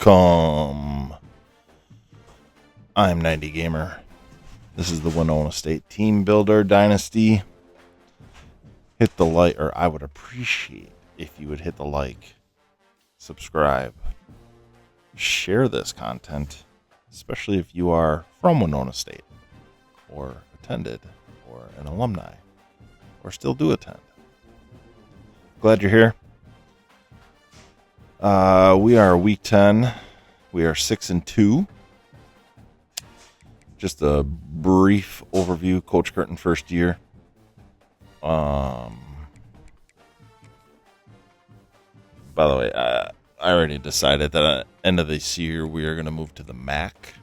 Welcome. I'm 90 Gamer. This is the Winona State Team Builder Dynasty. Hit the like, or I would appreciate if you would hit the like, subscribe, share this content, especially if you are from Winona State, or attended, or an alumni, or still do attend. Glad you're here. We are week 10. We are 6-2. Just a brief overview. Coach Curtin first year. By the way, I already decided that at the end of this year we are going to move to the MAC.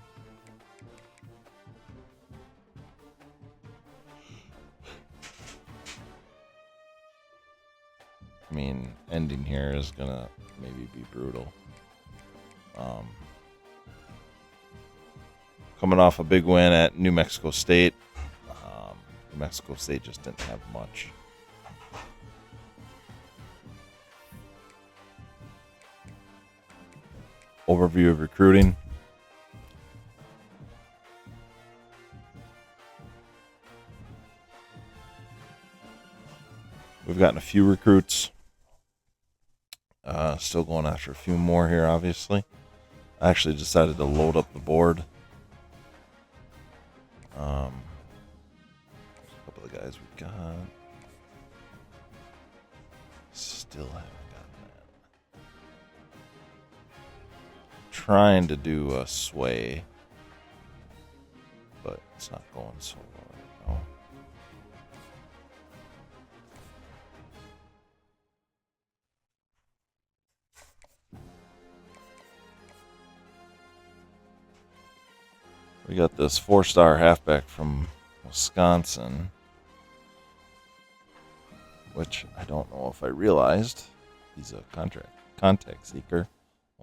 I mean, ending here is going to maybe be brutal. Coming off a big win at New Mexico State. New Mexico State just didn't have much. Overview of recruiting. We've gotten a few recruits. Still going after a few more here, obviously. I actually decided to load up the board. A couple of the guys we got. Still haven't gotten that. Trying to do a sway, but it's not going so well right now. We got this 4-star halfback from Wisconsin, which I don't know if I realized. He's a contact seeker.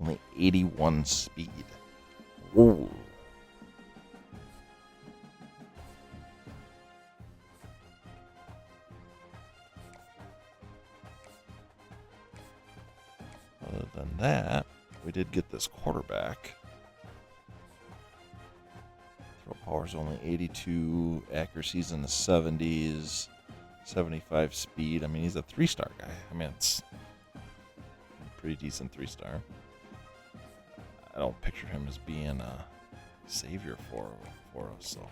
Only 81 speed. Whoa. Other than that, we did get this quarterback. Power's only 82, accuracy's in the 70s, 75 speed. I mean, he's a 3-star guy. I mean, it's a pretty decent 3-star. I don't picture him as being a savior for us, so.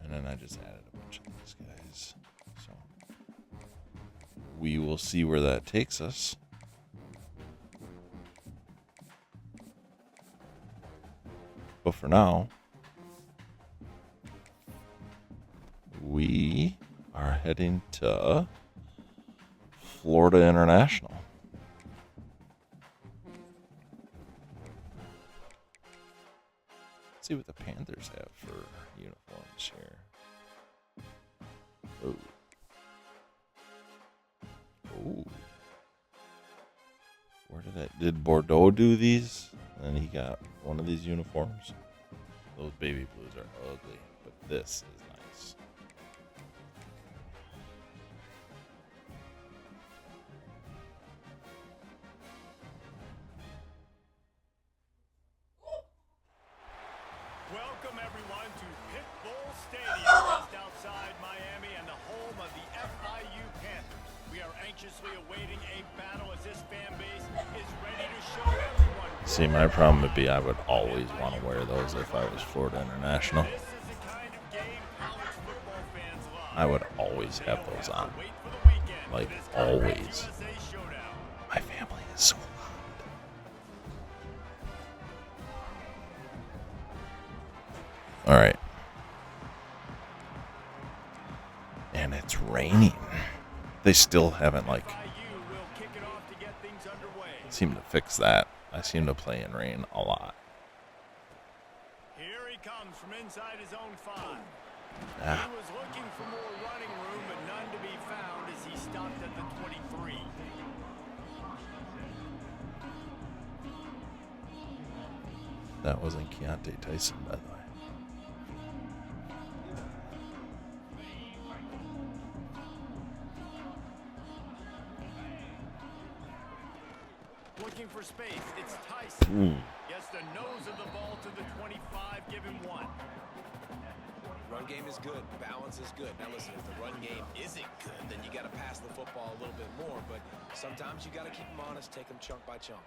And then I just added a bunch of these guys. So we will see where that takes us. But for now, we are heading to Florida International. Let's see what the Panthers have for uniforms here. Oh. Oh. Did Bordeaux do these? And he got one of these uniforms. Those baby blues are ugly, but this is nice. Welcome everyone to Pit Bull Stadium, just outside Miami and the home of the FIU Panthers. We are anxiously awaiting a battle as this fan base is ready to show everyone. See, my problem would be I would always want to wear those if I was Florida International. This is the kind of game college football fans love. I would always have those on. Wait for the weekend. Like, This always. USA showdown. My family is so loud. Alright. And it's raining. They still haven't, FIU will kick it off to get things underway. seemed to fix that. I seem to play in rain a lot. Here he comes from inside his own 5. Ah. He was looking for more running room, but none to be found as he stopped at the 23. That wasn't Keontae Tyson, by the way. looking for space. It's Tyson. Gets the nose of the ball to the 25. Give him 1. Run game is good. Balance is good. Now listen, if the run game isn't good, then you got to pass the football a little bit more. But sometimes you got to keep them honest, take them chunk by chunk.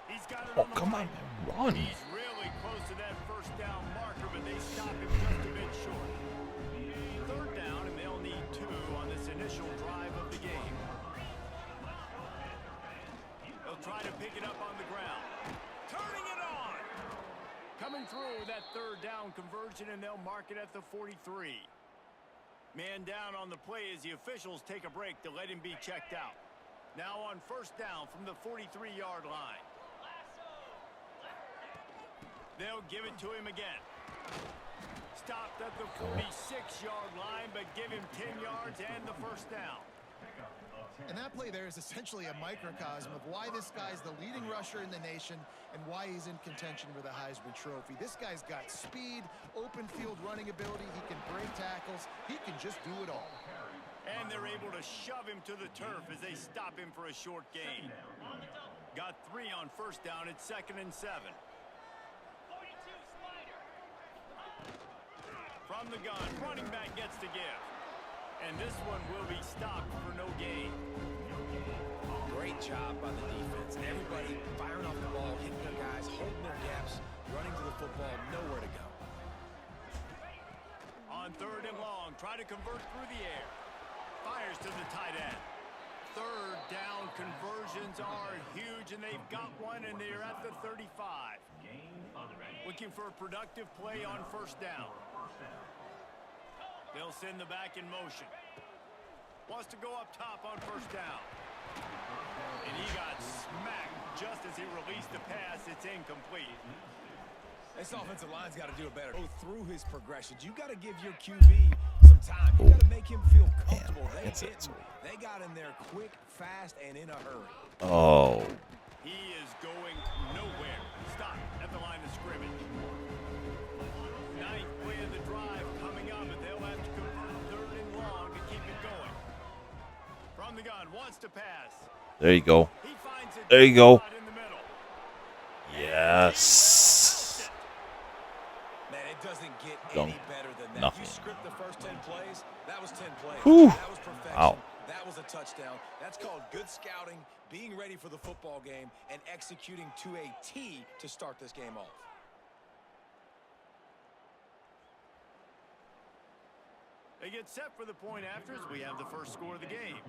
He's got it Oh, on the come on, right. man. Run. He's really close to that first down marker, but they stop him just a bit short. 3rd down, and they'll need 2 on this initial drive of the game. They'll try to pick it up on the ground. Turning it on! Coming through that 3rd down conversion, and they'll mark it at the 43. Man down on the play as the officials take a break to let him be checked out. Now on 1st down from the 43-yard line. They'll give it to him again. Stopped at the 46-yard line, but give him 10 yards and the 1st down. And that play there is essentially a microcosm of why this guy's the leading rusher in the nation and why he's in contention for the Heisman Trophy. This guy's got speed, open field running ability. He can break tackles. He can just do it all. And they're able to shove him to the turf as they stop him for a short gain. Got 3 on 1st down. It's 2nd and 7. From the gun, running back gets the give. And this one will be stopped for no gain. Great job by the defense. Everybody firing off the ball, hitting their guys, holding their gaps, running to the football, nowhere to go. On 3rd and long, try to convert through the air. Fires to the tight end. 3rd down conversions are huge, and they've got one, and they're at the 35. Looking for a productive play on 1st down. They'll send the back in motion. Wants to go up top on 1st down. And he got smacked just as he released the pass. It's incomplete. This offensive line's got to do it better. Go through his progressions. You got to give your QB some time. You got to make him feel comfortable. They got in there quick, fast, and in a hurry. Oh. He is going nowhere. Stop at the line of scrimmage. 9th play of the drive coming up, and they'll have to convert 3rd and long to keep it going. From the gun, wants to pass. There you go. He finds it There you go. in the middle. Yes. Man, it doesn't get Don't. any better than that. Nothing. You script the first 10 plays, that was 10 plays. Whew. That was perfection. Wow. That was a touchdown. That's called good scouting, being ready for the football game, and executing to a T to start this game off. They get set for the point after as we have the first score of the game.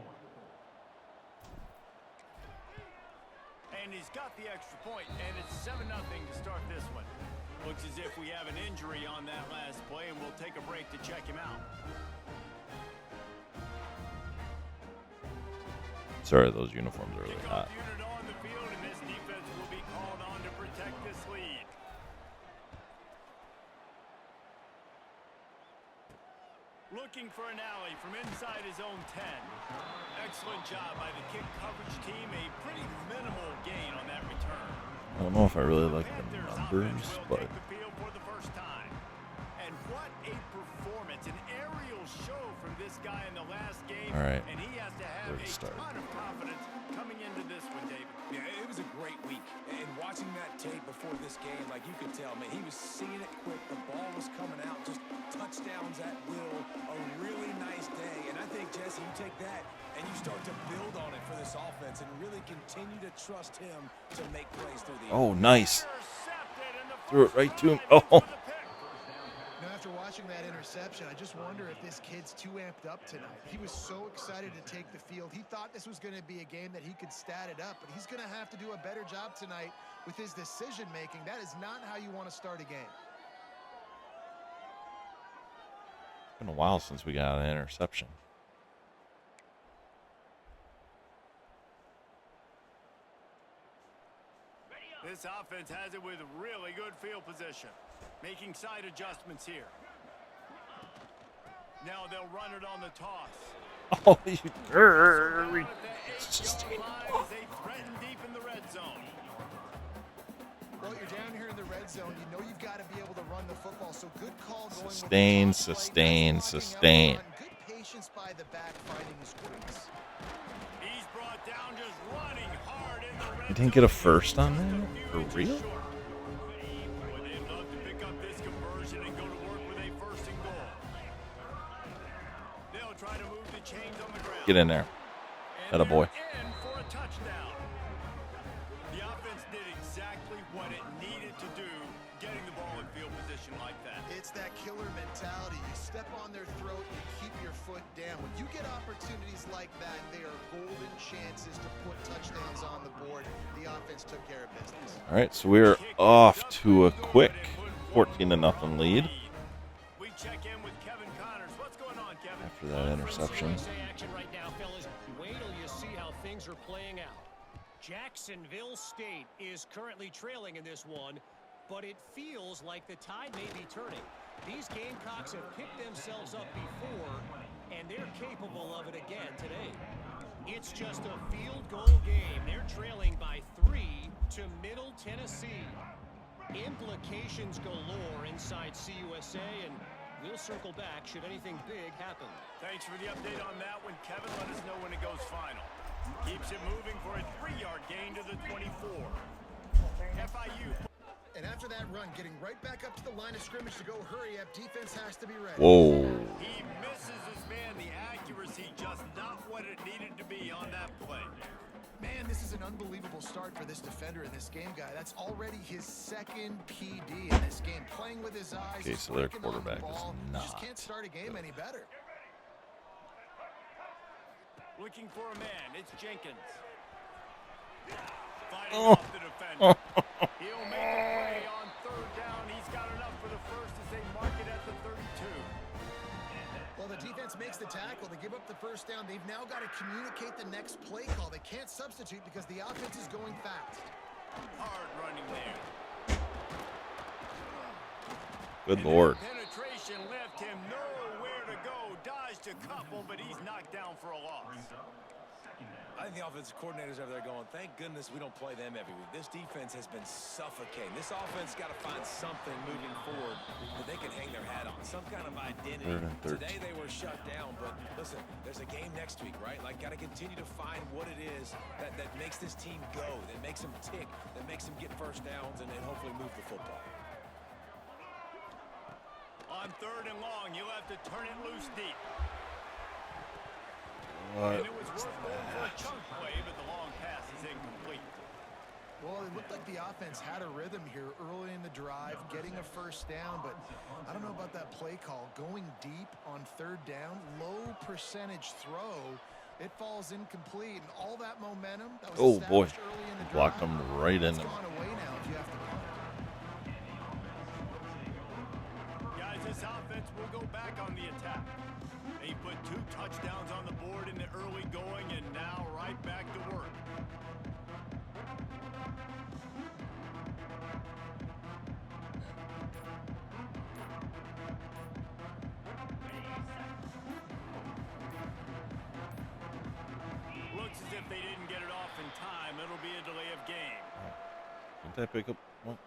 And he's got the extra point, and it's 7-0 to start this one. Looks as if we have an injury on that last play, and we'll take a break to check him out. Sorry, those uniforms are really Kickoff hot. unit on the field, and this defense will be called on to protect this lead. Looking for an alley from inside his own 10. Excellent job by the kick coverage team. A pretty minimal gain on that return. I don't know if I really like the Panthers numbers, offense will but take the field for the first time. And what a performance, an aerial show from this guy in the last game. All right. And he has to have Where to a start? ton of confidence coming into this one, David. Yeah, it was a great week. And watching that tape before this game, like you could tell, man, he was seeing it quick. The ball was coming out, just touchdowns at will. A really nice day. And I think, Jesse, you take that and you start to build on it for this offense and really continue to trust him to make plays through the air. oh, nice. Intercepted, and the Threw it first right to him. drive is Oh. for the pick. Now, after watching that interception, I just wonder if this kid's too amped up tonight. He was so excited to take the field. He thought this was going to be a game that he could stat it up, but he's going to have to do a better job tonight with his decision-making. That is not how you want to start a game. It's been a while since we got an interception. This offense has it with really good field position. Making side adjustments here. Now they'll run it on the toss. Oh, you At the 8-yard line as they threaten deep in the red zone. Well, you're down here in the red zone. You know you've got to be able to run the football, so good call going with the Sustain, toss play. sustain, Nice blocking up sustain. front. Good patience by the back, finding his crease. He's brought down just running hard in the You didn't get a first on that? For real? Boy, they'd love to pick up this conversion and go to work with a first and goal. They'll try to move the chains on the ground. Get in there. And Atta boy. they're in for a touchdown. The offense did exactly what it needed to do, getting the ball in field position like that. It's that killer mentality. You step on their throat, you keep your foot down. When you get opportunities like that, they are golden chances to put touchdowns on the board. The offense took care of business. All right, so we're off to a quick 14-0 lead We check in with Kevin Connors. What's going on, Kevin? after that interception. CUSA action right now, fellas. Wait till you see how things are playing out. Jacksonville State is currently trailing in this one, but it feels like the tide may be turning. These Gamecocks have picked themselves up before, and they're capable of it again today. It's just a field goal game. They're trailing by 3 to Middle Tennessee. Implications galore inside CUSA, and we'll circle back should anything big happen. Thanks for the update on that one, Kevin. Let us know when it goes final. Keeps it moving for a 3-yard gain to the 24. FIU. And after that run, getting right back up to the line of scrimmage to go hurry up, defense has to be ready. Whoa. He misses his man. The accuracy just not what it needed to be on that play. Man, this is an unbelievable start for this defender in this game, guy. That's already his second PD in this game. Playing with his eyes. Okay, so their working on the quarterback is ball. You just not can't start a game any better. Looking for a man. It's Jenkins. Fighting off the defender. He'll make a play on third down. He's got enough for the first as they mark it at the 32. Well, the defense makes the tackle. They give up the first down. They've now got to communicate the next play call. They can't substitute because the offense is going fast. Hard running there. Good And Lord. that penetration left him nowhere to go. Dodged a couple, but he's knocked down for a loss. I think the offensive coordinators over there going, thank goodness we don't play them every week. This defense has been suffocating. This offense got to find something moving forward that they can hang their hat on, some kind of identity. 3rd and 13. Today they were shut down, but listen, there's a game next week, right? Like, got to continue to find what it is that makes this team go, that makes them tick, that makes them get first downs, and then hopefully move the football. On third and long, you'll have to turn it loose deep. What? And it was worth more for a chunk play, but the long pass is incomplete. Well, it looked like the offense had a rhythm here early in the drive, getting a first down, but I don't know about that play call. Going deep on third down, low percentage throw, it falls incomplete, and all that momentum that was Oh, boy. established early in the drive, Blocked him right in it's him. gone away now if you have to punt. Guys, this offense will go back on the attack. They put 2 touchdowns on the board in the early going, and now right back to work. Looks as if they didn't get it off in time. It'll be a delay of game. Didn't that pick up? What?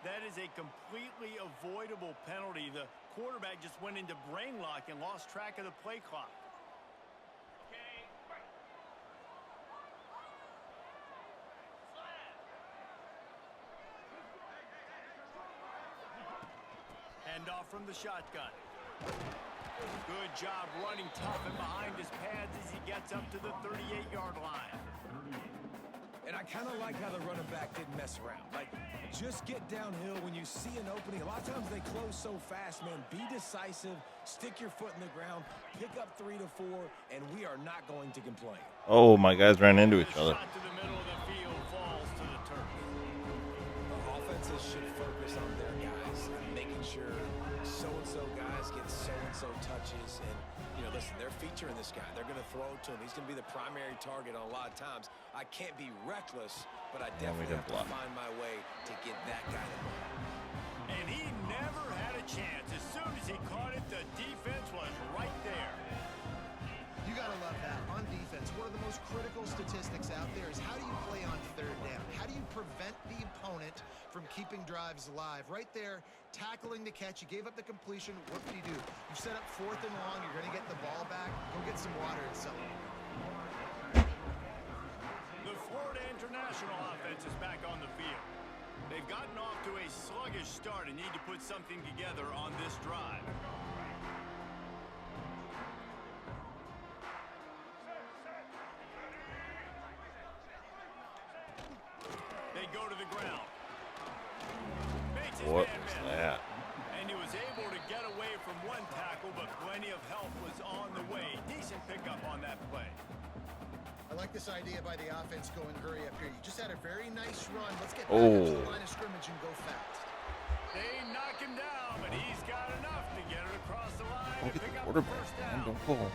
That is a completely avoidable penalty. The quarterback just went into brain lock and lost track of the play clock. Hand off from the shotgun. Good job running tough and behind his pads as he gets up to the 38-yard line. And I kind of like how the running back didn't mess around. Like, just get downhill when you see an opening. A lot of times they close so fast, man. Be decisive, stick your foot in the ground, pick up 3 to 4, and we are not going to complain. Oh, my guys ran into each other. Shot to the middle of the field, falls to the turf. Offenses should focus on their guys and making sure so-and-so guys get so-and-so touches. And, you know, listen, they're featuring this guy. They're going to throw to him. He's going to be the primary target on a lot of times. I can't be reckless, but I definitely have to find my way to get that guy the ball. And he never had a chance. As soon as he caught it, the defense was right there. You got to love that. On defense, one of the most critical statistics out there is how do you play on third down? How do you prevent the opponent from keeping drives alive. Right there, tackling the catch. You gave up the completion. What did he do? You set up 4th and long. You're going to get the ball back. Go get some water and something. The Florida International offense is back on the field. They've gotten off to a sluggish start and need to put something together on this drive. They go to the ground. Makes his What man was miss. that? And he was able to get away from one tackle, but plenty of help was on the way. Decent pickup on that play. I like this idea by the offense going hurry up here. You just had a very nice run. Let's get back up to the line of scrimmage and go fast. They knock him down, but he's got enough to get it across the line Don't and get pick the up the quarterback, first man. down. Don't pull him.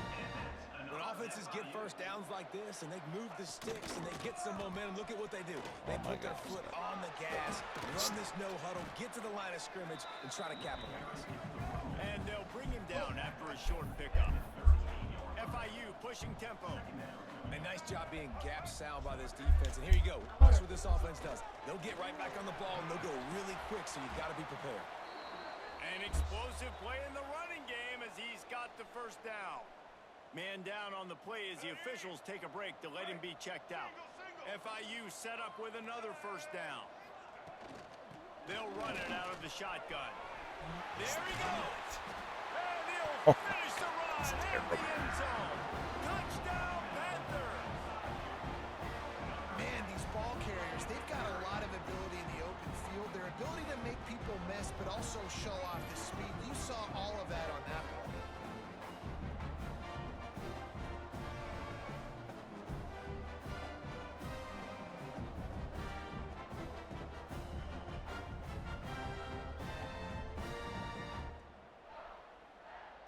When offenses get first downs like this and they move the sticks and they get some momentum, look at what they do. They put their foot on the gas, run this no huddle, get to the line of scrimmage, and try to capitalize. And they'll bring him down after a short pickup. FIU pushing tempo. A nice job being gap sound by this defense. And here you go. Watch what this offense does. They'll get right back on the ball, and they'll go really quick, so you've got to be prepared. An explosive play in the running game as he's got the first down. Man down on the play as the officials take a break to let him be checked out. FIU set up with another first down. They'll run it out of the shotgun. There he goes. And he'll finish the run at the end zone. Touchdown, Panthers. Man, these ball carriers, they've got a lot of ability in the open field. Their ability to make people miss, but also show off the speed. You saw all of that on that ball.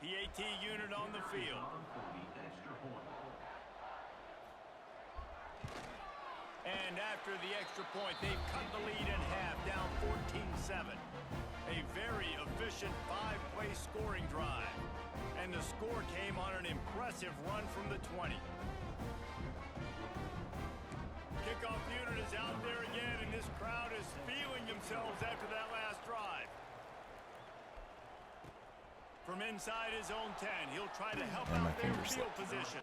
PAT unit on the field. And after the extra point, they've cut the lead in half, down 14-7. A very efficient 5-play scoring drive. And the score came on an impressive run from the 20. Kickoff unit is out there again, and this crowd is feeling themselves after that last drive. From inside his own 10, he'll try to help out their field position.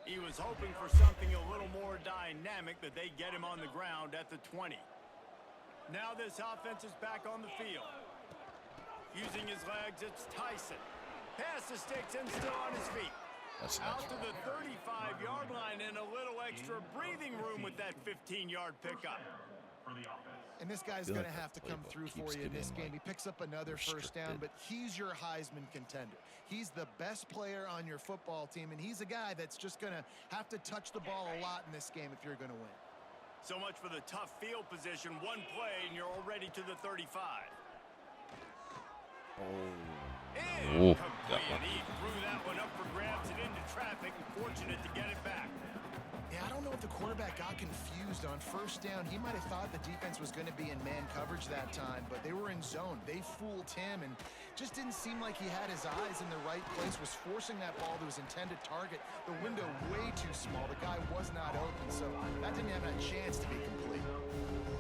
He was hoping for something a little more dynamic, but they get him on the ground at the 20. Now this offense is back on the field. Using his legs, it's Tyson. Pass the sticks and still on his feet. Out to the 35-yard line and a little extra breathing room with that 15-yard pickup. And this guy's going to have to come through for you in this game. He picks up another first down, but he's your Heisman contender. He's the best player on your football team, and he's a guy that's just going to have to touch the ball a lot in this game if you're going to win. So much for the tough field position. One play, and you're already to the 35. And he threw that one up for grabs and into traffic, and fortunate to get it back. Yeah, I don't know if the quarterback got confused on first down. He might have thought the defense was going to be in man coverage that time, but they were in zone. They fooled him and just didn't seem like he had his eyes in the right place, was forcing that ball to his intended target. The window way too small. The guy was not open, so that didn't have a chance to be complete.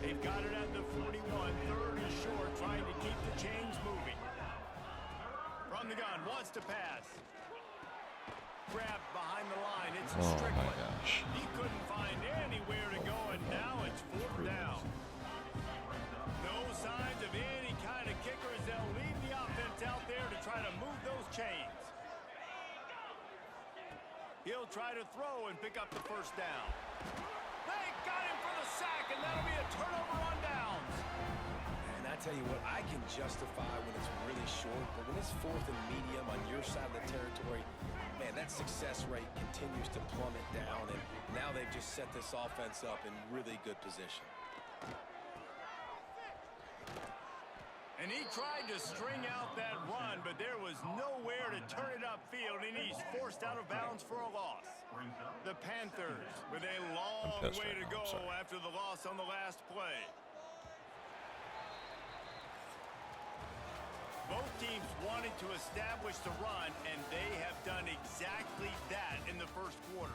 They've got it at the 41, third and short, trying to keep the chains moving. From the gun, wants to pass. Grabbed behind the line, it's Strickland. Oh my gosh. He couldn't find anywhere to go, and now it's 4th down. No signs of any kind of kickers. They'll leave the offense out there to try to move those chains. He'll try to throw and pick up the first down. They got him for the sack, and that'll be a turnover on downs. And I tell you what, I can justify when it's really short, but when it's 4th and medium on your side of the territory, man, that success rate continues to plummet down, and now they've just set this offense up in really good position. And he tried to string out that run, but there was nowhere to turn it upfield, and he's forced out of bounds for a loss. The Panthers with a long way to go after the loss on the last play. Both teams wanted to establish the run, and they have done exactly that in the first quarter.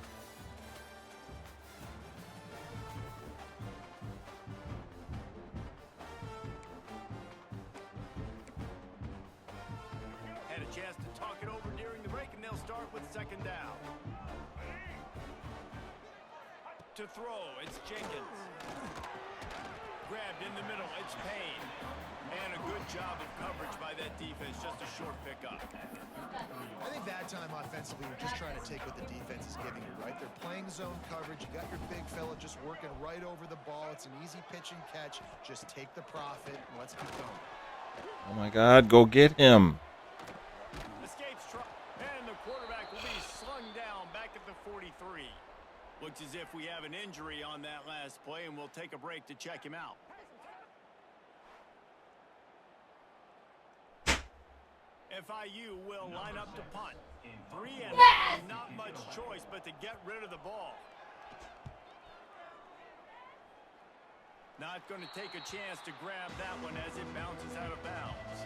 chance to talk it over during the break, and they'll start with second down. To throw, it's Jenkins. Grabbed in the middle, it's Payne. And a good job of coverage by that defense, just a short pickup. I think that time offensively, you're just trying to take what the defense is giving you, right? They're playing zone coverage. You got your big fella just working right over the ball. It's an easy pitch and catch. Just take the profit and let's keep going. Oh my God, go get him. Escapes truck, and the quarterback will be slung down back at the 43. Looks as if we have an injury on that last play, and we'll take a break to check him out. FIU will line up to punt. 3 and not much choice but to get rid of the ball. Not going to take a chance to grab that one as it bounces out of bounds.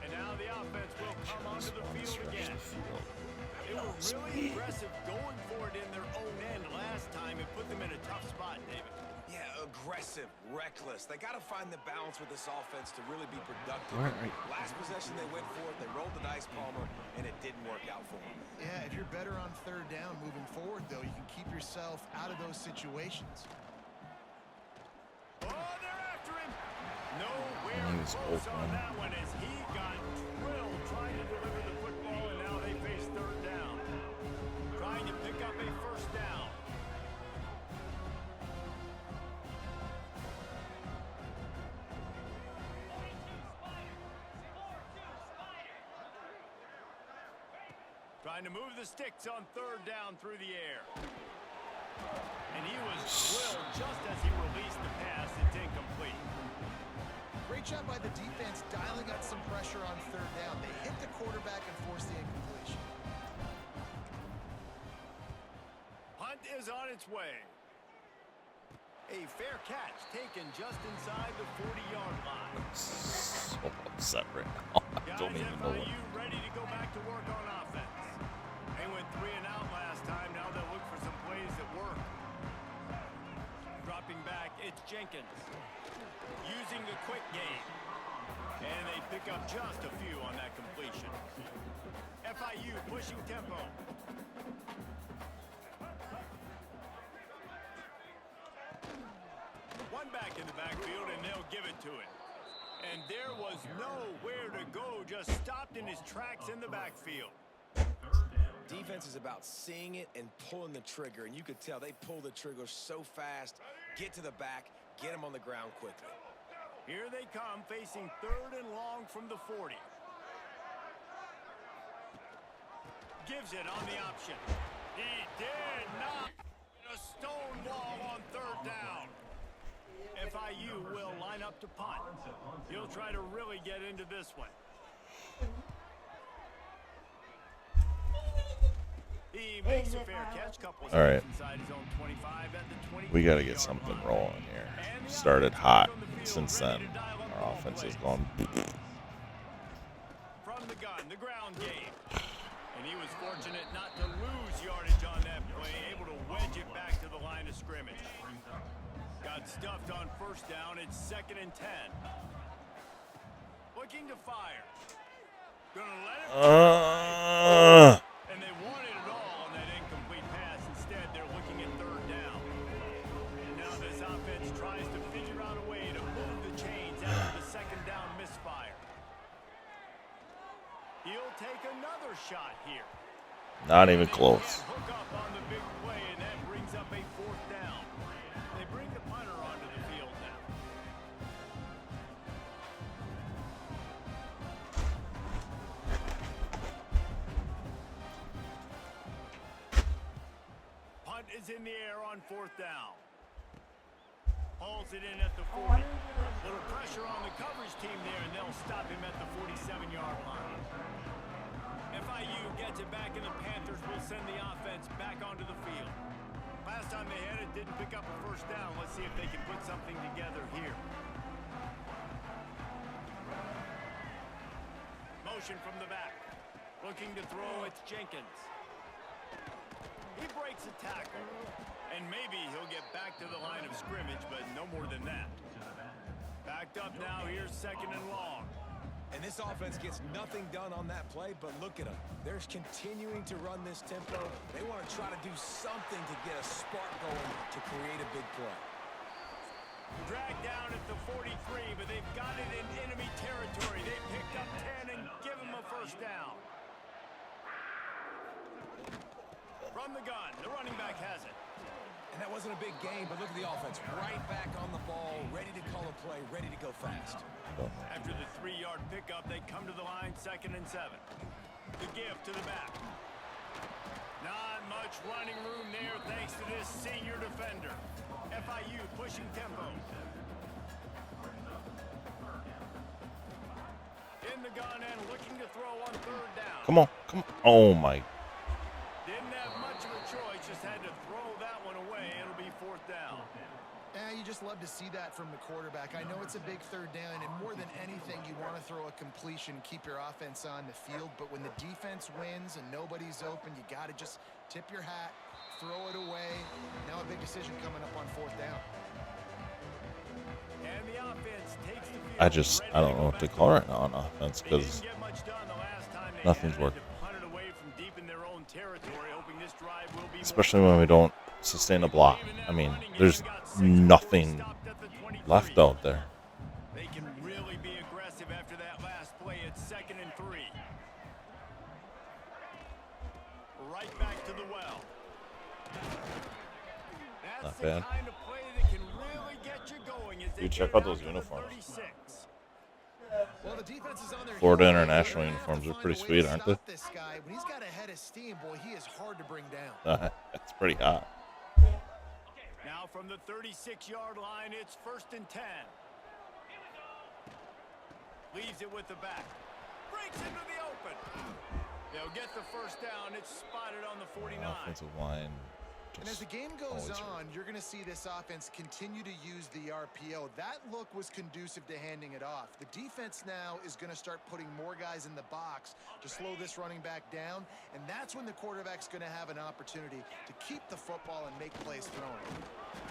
And now the offense will come onto the field again. They were really aggressive going for it in their own end last time and put them in a tough spot, David. Yeah, aggressive, reckless. They got to find the balance with this offense to really be productive. Last possession they went for it, they rolled the dice, Palmer, and it didn't work out for them. Yeah, if you're better on third down moving forward, though, you can keep yourself out of those situations. Oh, they're after him. Nowhere close on that one as he got drilled trying to deliver the football, and now they face third down. Trying to pick up a first down. Trying to move the sticks on third down through the air. And he was drilled just as he released the pass. It's incomplete. Great job by the defense dialing up some pressure on third down. They hit the quarterback and forced the incompletion. Hunt is on its way. A fair catch taken just inside the 40-yard line. I'm so upset right now. I don't even know what. FIU ready to go back to work on offense. They went 3 and out last time. Now they'll look for some plays that work. Dropping back, it's Jenkins. Using the quick game. And they pick up just a few on that completion. FIU pushing tempo. One back in the backfield, and they'll give it to it. And there was nowhere to go, just stopped in his tracks in the backfield. Defense is about seeing it and pulling the trigger, and you could tell they pull the trigger so fast, get to the back, get him on the ground quickly. Here they come, facing third and long from the 40. Gives it on the option. He did not hit a stone wall on third down. FIU will line up to punt. He'll try to really get into this one. He makes a fair catch, couple All right. inside his own 25 at the 20. We got to get something rolling here. Started hot. Since then, our offense has gone. From the gun, the ground game. And he was fortunate not to lose yardage on that play, able to wedge it back to the line of scrimmage. Got stuffed on first down. It's 2nd and 10. Looking to fire. Gonna let it fly. And they wanted it all on that incomplete pass. Instead, they're looking at third down. And now this offense tries to figure out a way to move the chains after the second down misfire. He'll take another shot here. Not even close. Hook up on the big play, and that brings up a fourth down. They bring the punter onto the field now. Punt is in the air on fourth down. Hauls it in at the 40. Little pressure on the coverage team there, and they'll stop him at the 47-yard line. FIU gets it back, and the Panthers will send the offense back onto the field. Last time they had it, didn't pick up a first down. Let's see if they can put something together here. Motion from the back. Looking to throw, it's Jenkins. He breaks a tackle. And maybe he'll get back to the line of scrimmage, but no more than that. Backed up now, here's 2nd and long. And this offense gets nothing done on that play, but look at them. They're continuing to run this tempo. They want to try to do something to get a spark going to create a big play. Dragged down at the 43, but they've got it in enemy territory. They picked up 10 and give them a first down. From the gun, the running back has it. And that wasn't a big game, but look at the offense. Right back on the ball, ready to call a play, ready to go fast. After the 3-yard pickup, they come to the line, 2nd and 7. The give to the back. Not much running room there thanks to this senior defender. FIU pushing tempo. In the gun and looking to throw on 3rd down. Come on. Oh, my. Didn't have much of a choice, just had to throw that one away. It'll be 4th down. You just love to see that from the quarterback. I know it's a big 3rd down, and more than anything, you want to throw a completion, keep your offense on the field. But when the defense wins and nobody's open, you got to just tip your hat, throw it away. Now a big decision coming up on 4th down. And the offense takes the field. I don't know what to call right now on offense because nothing's working. Especially when we don't sustain a block. I mean, there's nothing left out there. They can really be aggressive after that last play. It's 2nd and 3. Right back to the well. That's Not the bad. kind of play that can really get you going. As they Dude, check get out it those to the uniforms. 36. Well, the defense is on their Florida heels. International They're gonna have uniforms to are find pretty a way sweet, to aren't they? stop this guy. When he's got a head of steam, boy, he is hard to bring down. That's pretty hot. Now from the 36-yard line, it's 1st and 10. Leaves it with the back. Breaks into the open. They'll get the first down. It's spotted on the 49. Offensive line. And as the game goes always on, you're going to see this offense continue to use the RPO. That look was conducive to handing it off. The defense now is going to start putting more guys in the box to slow this running back down, and that's when the quarterback's going to have an opportunity to keep the football and make plays throwing.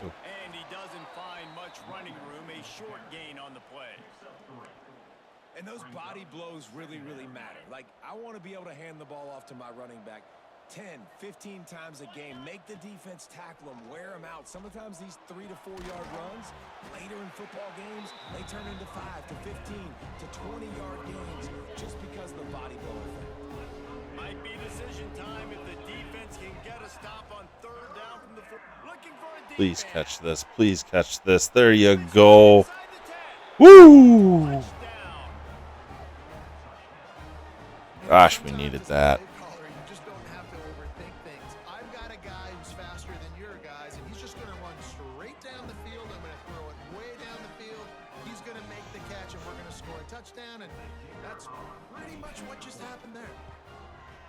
And he doesn't find much running room. A short gain on the play. And those body blows really, really matter. Like, I want to be able to hand the ball off to my running back 10, 15 times a game. Make the defense tackle them, wear them out. Sometimes these 3 to 4 yard runs, later in football games, they turn into 5 to 15 to 20-yard gains just because of the body blow effect. Might be decision time if the defense can get a stop on 3rd down from the looking for a defense. Please catch this. Please catch this. There you go. Woo! Gosh, we needed that. You just don't have to overthink things. I've got a guy who's faster than your guys, and he's just going to run straight down the field. I'm going to throw it way down the field. He's going to make the catch, and we're going to score a touchdown, and that's pretty much what just happened there.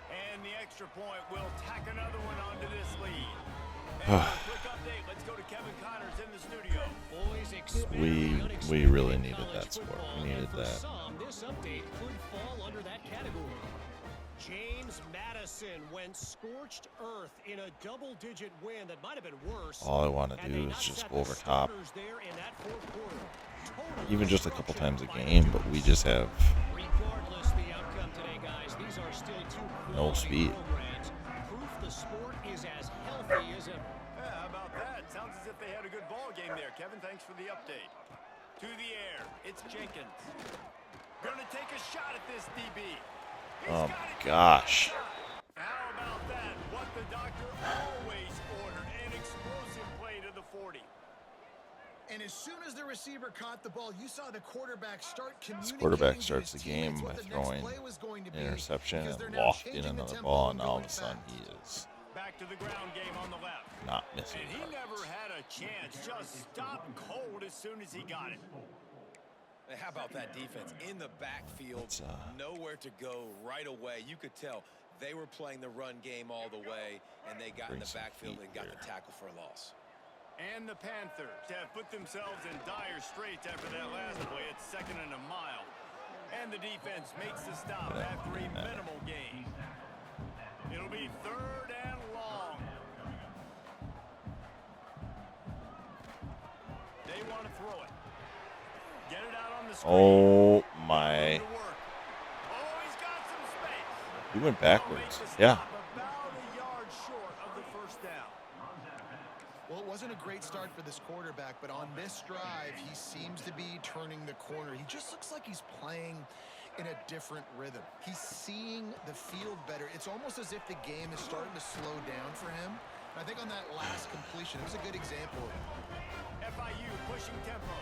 And the extra point will tack another one onto this lead. And a quick update. Let's go to Kevin Connors in the studio. Boys, We really needed that score. We needed for that. some, this update could fall under that category. James Madison went scorched earth in a double-digit win that might have been worse. All I want to had do they is not just set go the over top. starters there in that fourth quarter. Total Even just a couple times a destruction game, by but we just have regardless the outcome today, guys, these are still two no quality speed. programs. Proof the sport is as healthy as ever. Yeah, how about that? Sounds as if they had a good ball game there. Kevin, thanks for the update. To the air, it's Jenkins. Gonna take a shot at this DB. He's Oh got my it. gosh. How about that? What the doctor always ordered. An explosive play to the 40. And as soon as the receiver caught the ball, you saw the quarterback start communicating. Quarterback to starts his the game teammates by what the next throwing play was going to be, interception because and they're now loft in changing the another tempo ball, and and all of going a sudden fast. he is Back to the ground game on the left. not missing And he targets. never had a chance. Just stopped cold as soon as he got it. Hey, how about that defense in the backfield? It's, Nowhere to go right away. You could tell they were playing the run game all the way, and they got in Bring the some backfield heat and got here. the tackle for a loss. And the Panthers have put themselves in dire straits after that last play. It's 2nd and a mile. And the defense makes the stop after a minimal gain. It'll be 3rd and long. They want to throw it. Get it out on the screen. Oh my. To work. He went backwards. Yeah. About a yard short of the first down. Well, it wasn't a great start for this quarterback, but on this drive, he seems to be turning the corner. He just looks like he's playing in a different rhythm. He's seeing the field better. It's almost as if the game is starting to slow down for him. And I think on that last completion, it was a good example of it. FIU pushing tempo.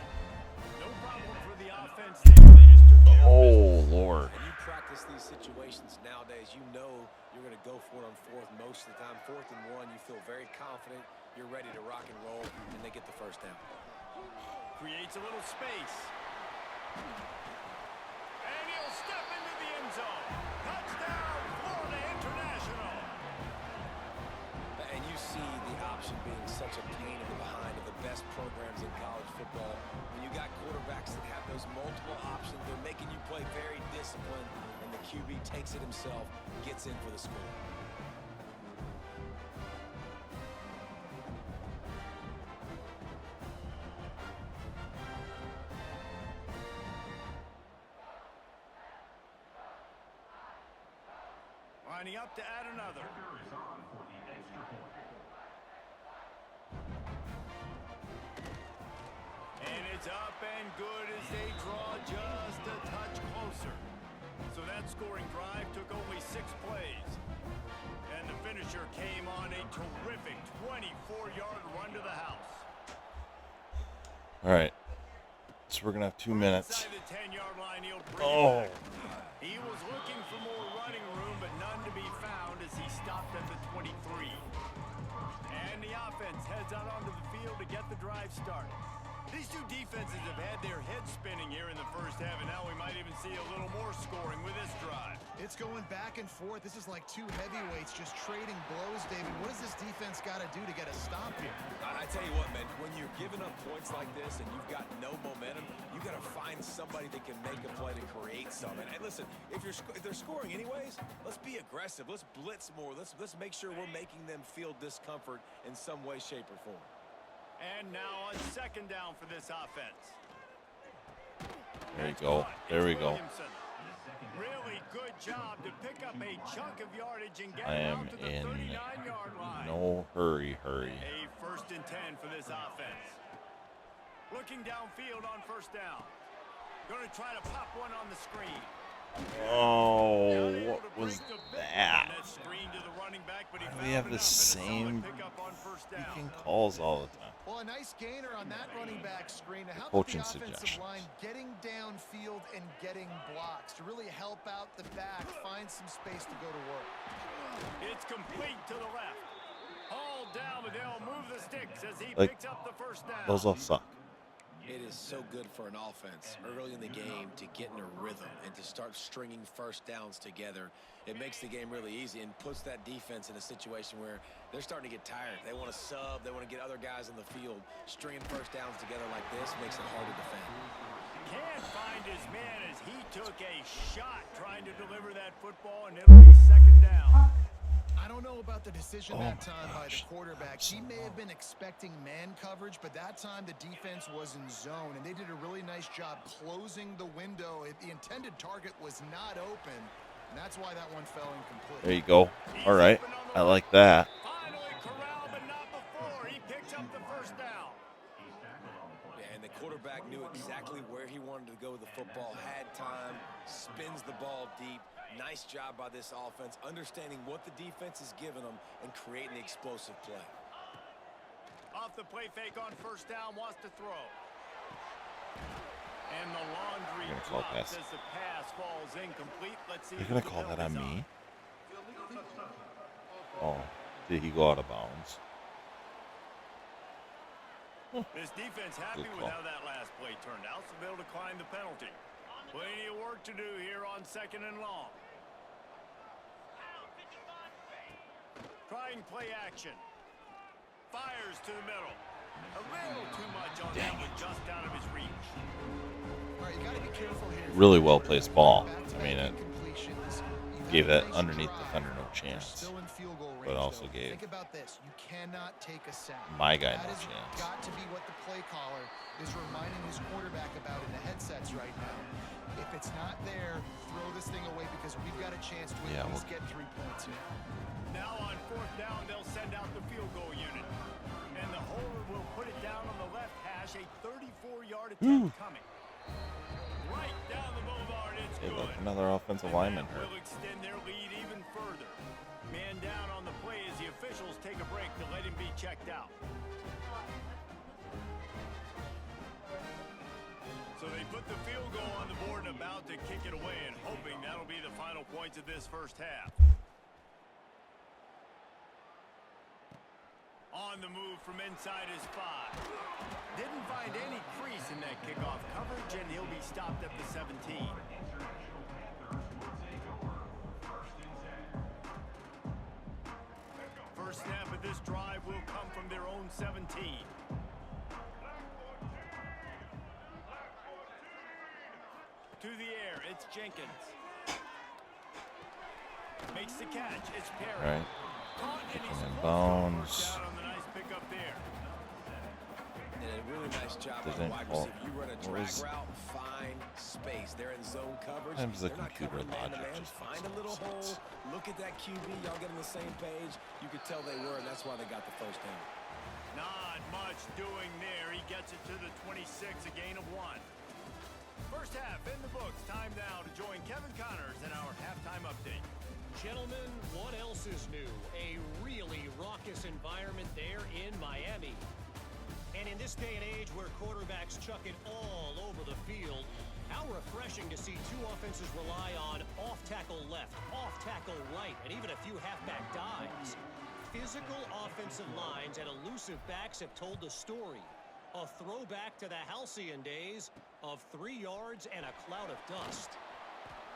No problem for the offense there. They just took care of Oh, Lord. When you practice these situations nowadays, you know you're going to go for it on fourth most of the time. 4th and 1, you feel very confident. You're ready to rock and roll, and they get the first down. Creates a little space. And he'll step into the end zone. Touchdown, Florida International. And you see the option being such a pain in the behind of the best programs in college football. When you got quarterbacks that have those multiple options, they're making you play very disciplined, and the QB takes it himself, gets in for the score. Lining up to add another. And it's up and good as they draw just a touch closer. So that scoring drive took only 6 plays. And the finisher came on a terrific 24-yard run to the house. All right. So we're going to have 2 minutes. Inside the 10-yard line, he'll bring it back. He was looking for more running room, but none to be found as he stopped at the 23. And the offense heads out onto the field to get the drive started. These two defenses have had their heads spinning here in the first half, and now we might even see a little more scoring with this drive. It's going back and forth. This is like two heavyweights just trading blows, David. What does this defense got to do to get a stop here? I tell you what, man, when you're giving up points like this and you've got no momentum, you got to find somebody that can make a play to create something. And listen, if they're scoring anyways, let's be aggressive. Let's blitz more. Let's make sure we're making them feel discomfort in some way, shape, or form. And now on second down for this offense. There you go. There we go. Really good job to pick up a chunk of yardage and get I it am out to the in 39-yard line. no hurry. A 1st and 10 for this offense. Looking downfield on first down. Going to try to pop one on the screen. Oh, what was that? Screen to the running back, but We have the same freaking calls all the time. Well, a nice gainer on that running back screen to help Coaching the offensive suggestions. line getting downfield and getting blocks to really help out the back, find some space to go to work. It's complete to the left. Hauled down, but they'll move the sticks as he Like, picks up the first down. Those all suck. It is so good for an offense early in the game to get in a rhythm and to start stringing first downs together. It makes the game really easy and puts that defense in a situation where they're starting to get tired. They want to sub. They want to get other guys in the field. Stringing first downs together like this makes it hard to defend. Can't find his man as he took a shot trying to deliver that football, and it'll be second down. I don't know about the decision that time by the quarterback. He may have been expecting man coverage, but that time the defense was in zone, and they did a really nice job closing the window. The intended target was not open, and that's why that one fell incomplete. There you go. All right. I like that. Finally corralled, but not before. He picks up the first down. Yeah, and the quarterback knew exactly where he wanted to go with the football, had time, spins the ball deep. Nice job by this offense, understanding what the defense is giving them and creating the explosive play. Off the play fake on first down, wants to throw. And the laundry You're gonna call drops pass. as the pass falls incomplete. Let's see. You're if gonna the call that on penalty's me? Oh, did he go out of bounds? This defense happy Good with call. how that last play turned out, so they'll decline the penalty. Plenty of work to do here on second and long. Trying play action. Fires to the middle. A little too much on that one, just out of his reach. All right, you got to be careful here. Really well placed ball. Back-to-back I mean, it incompletions. You gave have a that nice underneath drive. defender no You're chance. still in field goal range, But also though. gave Think about this. You cannot take a sack. my guy That no has chance. got to be what the play caller is reminding his quarterback about in the headsets right now. If it's not there, throw this thing away because we've got got a chance to Yeah, at least get 3 points here. Now on 4th down, they'll send out the field goal unit. And the holder will put it down on the left hash, a 34-yard attempt coming. Right down the boulevard, it's Hey, look, good. another offensive lineman hurt. Will extend their lead even further. Man down on the play as the officials take a break to let him be checked out. So they put the field goal on the board and about to kick it away and hoping that'll be the final points of this first half. On the move from inside his 5. Didn't find any crease in that kickoff coverage, and he'll be stopped at the 17. First snap of this drive will come from their own 17. To the air, it's Jenkins. Makes the catch, it's Perry. All right. Caught and he's And close to Bones. first down on the nice pickup there. And a really nice job by the Doesn't- wide well, receiver. You run a what drag was- route, find space. They're in zone coverage. Sometimes the They're not computer covering man to logic man. just Find makes a little no hole. sense. Look at that QB. Y'all get on the same page. You could tell they were, and that's why they got the first down. Not much doing there. He gets it to the 26, a gain of 1. First half in the books. Time now to join Kevin Connors in our halftime update. Gentlemen, what else is new? A really raucous environment there in Miami. And in this day and age where quarterbacks chuck it all over the field, how refreshing to see two offenses rely on off-tackle left, off-tackle right, and even a few halfback dives. Physical offensive lines and elusive backs have told the story. A throwback to the halcyon days of 3 yards and a cloud of dust.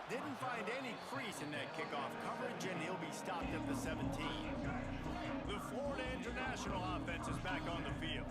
Didn't find any crease in that kickoff coverage, and he'll be stopped at the 17. The Florida International offense is back on the field.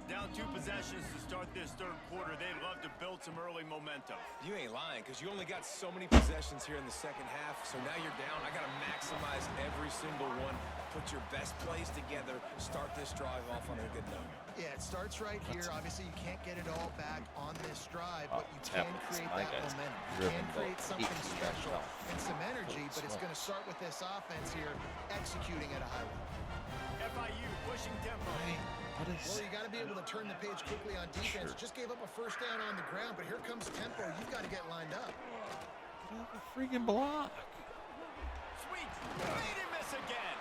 Down 2 possessions to start this third quarter. They'd love to build some early momentum. You ain't lying, because you only got so many possessions here in the second half, so now you're down. I got to maximize every single one. Put your best plays together. Start this drive off on a good note. Yeah, it starts right here. Obviously, you can't get it all back on this drive, but you Tap can it. create My that guy's momentum. You driven can create about something 18 special yards and some energy, Holy but it's going to smokes. start with this offense here executing at a high level. FIU pushing tempo. What Well, is... you got to be able to turn the page quickly on defense. Sure. Just gave up a first down on the ground, but here comes tempo. You've got to get lined up. A freaking block. Sweet. Made him miss again.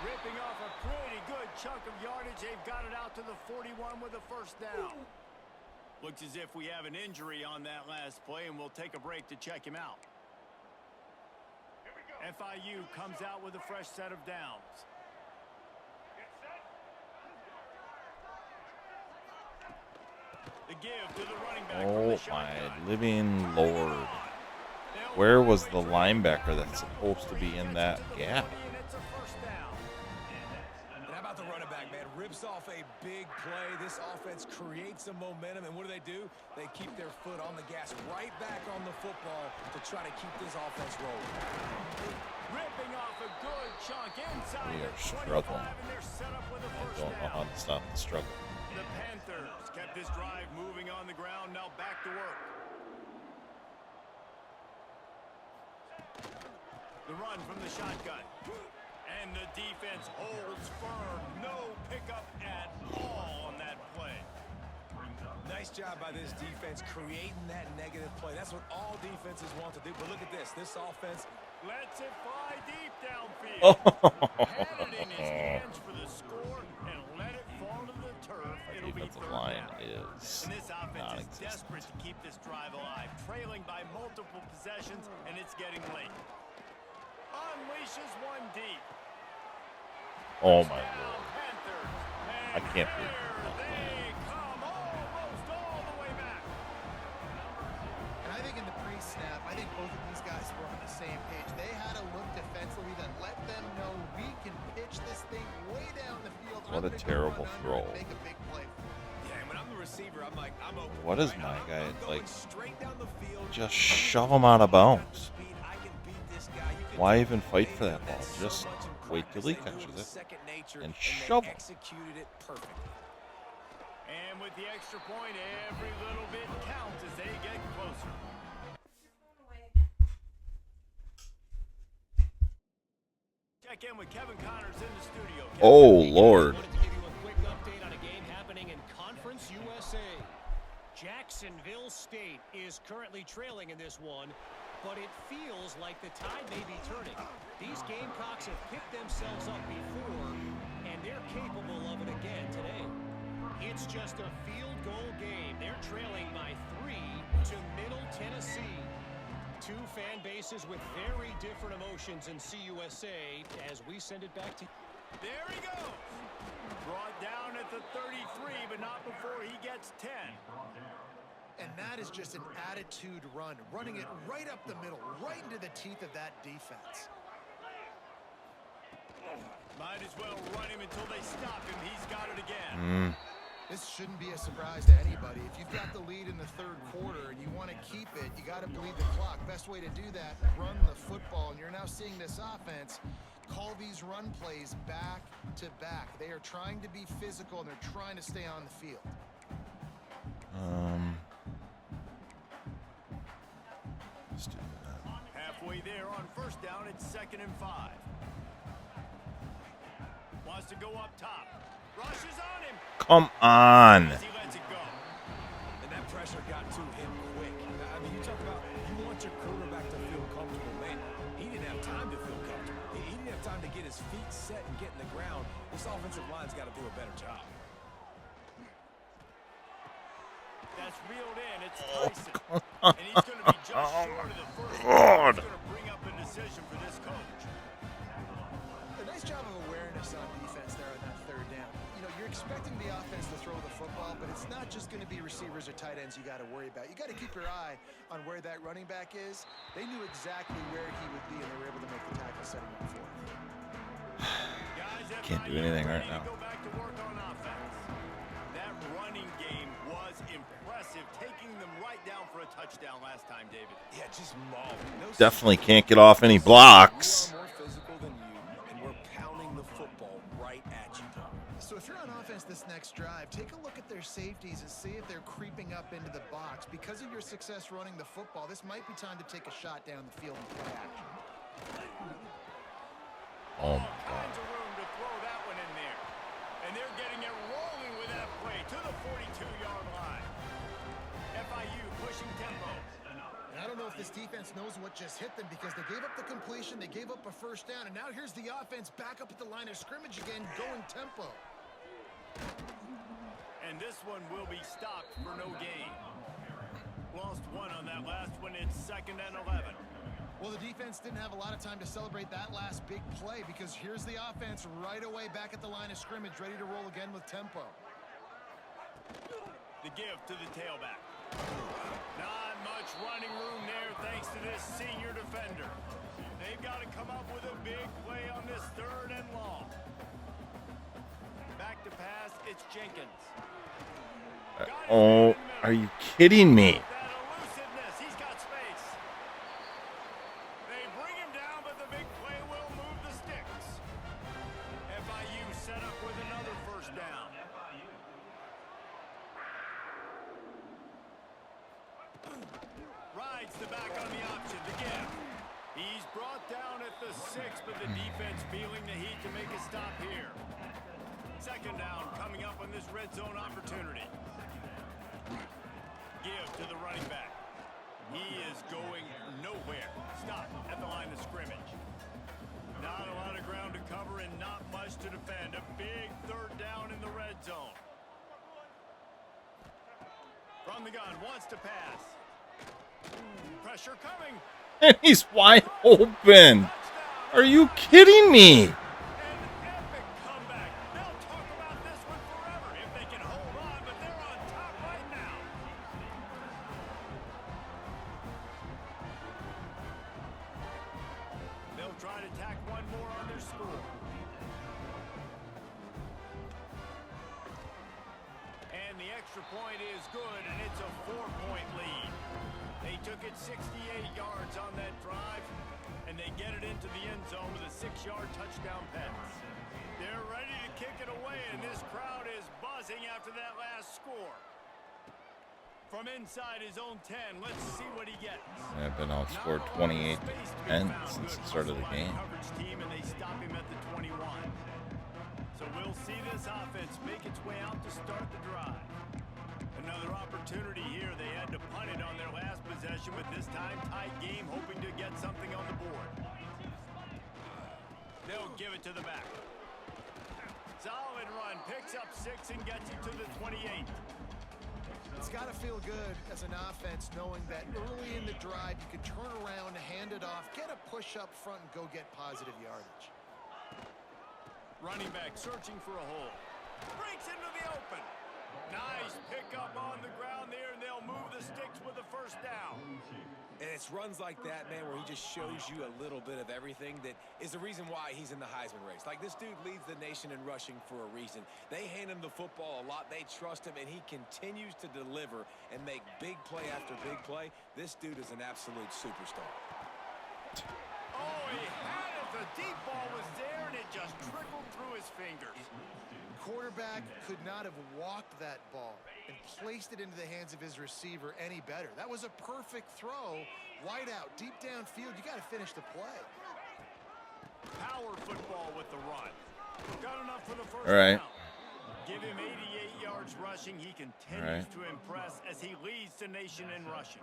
Ripping off a pretty good chunk of yardage. They've got it out to the 41 with a first down. Looks as if we have an injury on that last play, and we'll take a break to check him out. FIU comes out with a fresh set of downs. The give to the running back from the Oh shotgun. my living Lord. Where was the linebacker that's supposed to be in that gap? And it's a first down. And how about the running back, man? Rips off a big play. This offense creates some momentum, and what do? They keep their foot on the gas, right back on the football to try to keep this offense rolling. Ripping off a good chunk inside We the are 25, struggling. and they're set up with a I first don't know how down. to stop the struggle. The Panthers kept this drive moving on the ground. Now back to work. The run from the shotgun. And the defense holds firm. No pickup at all on that play. Nice job by this defense creating that negative play. That's what all defenses want to do. But look at this. This offense. Lets it fly deep downfield. Oh, Had it in his hands for the score and let it fall to the turf. It'll be defensive third line down. is And this offense is non-existent. desperate to keep this drive alive, trailing by multiple possessions, and it's getting late. Unleashes one deep. Oh my Down, Lord. Panthers. I And can't believe here they come almost all the way back. And I think in the pre-snap, I think both of these guys were on the same page. They had to look defensively, then let them know we can pitch this thing way down the field. What I'm a gonna go terrible run under throw. and make a big play. Yeah, and when I'm the receiver, I'm like, I'm open. What is Right? my guy, I'm going like, straight down the field. just shove him out of bounds? Speed, I can beat this guy. You can Why do even it. fight They for that do ball? so Just much in wait till he practice. They do catches it second nature, and they shove him. executed it perfectly. And with the extra point, every little bit counts as they get closer. Check in with Kevin Connors in the studio. Oh, Lord. Wanted to give you a quick update on a game happening in Conference USA. Jacksonville State is currently trailing in this one, but it feels like the tide may be turning. These Gamecocks have picked themselves up before, and they're capable of it again today. It's just a field goal game. They're trailing by 3 to Middle Tennessee. Two fan bases with very different emotions in CUSA as we send it back to... There he goes. Brought down at the 33, but not before he gets 10. And that is just an attitude run, running it right up the middle, right into the teeth of that defense. Might as well run him until they stop him. He's got it again. This shouldn't be a surprise to anybody. If you've got the lead in the third quarter and you want to keep it, you got to bleed the clock. Best way to do that, run the football. And you're now seeing this offense call these run plays back to back. They are trying to be physical and they're trying to stay on the field. Let's do that. Halfway there on first down, it's 2nd and 5. Wants to go up top. Rushes on him. Come on. As he lets it go. And that pressure got to him quick. I mean, you talk about you want your quarterback to feel comfortable, man. He didn't have time to feel comfortable. He didn't have time to get his feet set and get in the ground. This offensive line's got to do a better job. That's reeled in. It's Tyson. And he's going to be just short of the first. God. He's going to bring up a decision for this coach. A nice job of awareness on defense there on that third down. You know, you're expecting the offense to throw the football, but it's not just going to be receivers or tight ends you got to worry about. You got to keep your eye on where that running back is. They knew exactly where he would be, and they were able to make the tackle setting up for him. Guys, Can't do anything right now. Go back to work on offense. That running game was impressive, taking them right down for a touchdown last time, David. Yeah, just maul. No Definitely can't get off any blocks. We're more physical than you, and we're pounding the football right at you. So if you're on offense this next drive, take a look at their safeties and see if they're creeping up into the box. Because of your success running the football, this might be time to take a shot down the field and play action. Oh, All kinds of room to throw that one in there. And they're getting it rolling with that play to the 42-yard line. FIU pushing tempo. And I don't know if this defense knows what just hit them because they gave up the completion, they gave up a first down, and now here's the offense back up at the line of scrimmage again, going tempo. And this one will be stopped for no gain. Lost one on that last one. It's 2nd and 11. Well, the defense didn't have a lot of time to celebrate that last big play because here's the offense right away back at the line of scrimmage, ready to roll again with tempo. The give to the tailback. Not much running room there thanks to this senior defender. They've got to come up with a big play on this 3rd and long. Back to pass, it's Jenkins. Oh, are you kidding me? That elusiveness, he's got space. They bring him down, but the big play will move the sticks. FIU set up with another first down. Rides the back on the option to give. He's brought down at the 6, but the defense feeling the heat to make a stop here. 2nd down coming up on this red zone opportunity. Give to the running back. He is going nowhere. Stop at the line of scrimmage. Not a lot of ground to cover and not much to defend. A big 3rd down in the red zone. From the gun, wants to pass. Pressure coming. And he's wide open. Are you kidding me? An epic comeback. They'll talk about this one forever if they can hold on, but they're on top right now. They'll try to tack one more on their score. And the extra point is good, and it's a 4-point lead. They took it 68 yards on that drive, and they get it into the end zone with a 6-yard touchdown pass. They're ready to kick it away, and this crowd is buzzing after that last score. From inside his own 10, let's see what he gets. I've been outscored 28-10 since the start of the game. Team and they stop him at the 21. So we'll see this offense make its way out to start the drive. Another opportunity here. They had to punt it on their last possession, but this time tight game, hoping to get something on the board. They'll give it to the back. Solid run, picks up 6 and gets it to the 28. It's got to feel good as an offense knowing that early in the drive you can turn around, hand it off, get a push up front, and go get positive yardage. Running back searching for a hole. Breaks into the open. Nice pickup on the ground there, and they'll move the sticks with the first down. And it's runs like that, man, where he just shows you a little bit of everything that is the reason why he's in the Heisman race. Like, this dude leads the nation in rushing for a reason. They hand him the football a lot. They trust him, and he continues to deliver and make big play after big play. This dude is an absolute superstar. Oh, he had it. The deep ball was there, and it just trickled through his fingers. Quarterback could not have walked that ball and placed it into the hands of his receiver any better. That was a perfect throw. Wide out, deep downfield. You got to finish the play. Power football with the run. Got enough for the first right. down. Give him 88 yards rushing. He continues to impress as he leads the nation in rushing.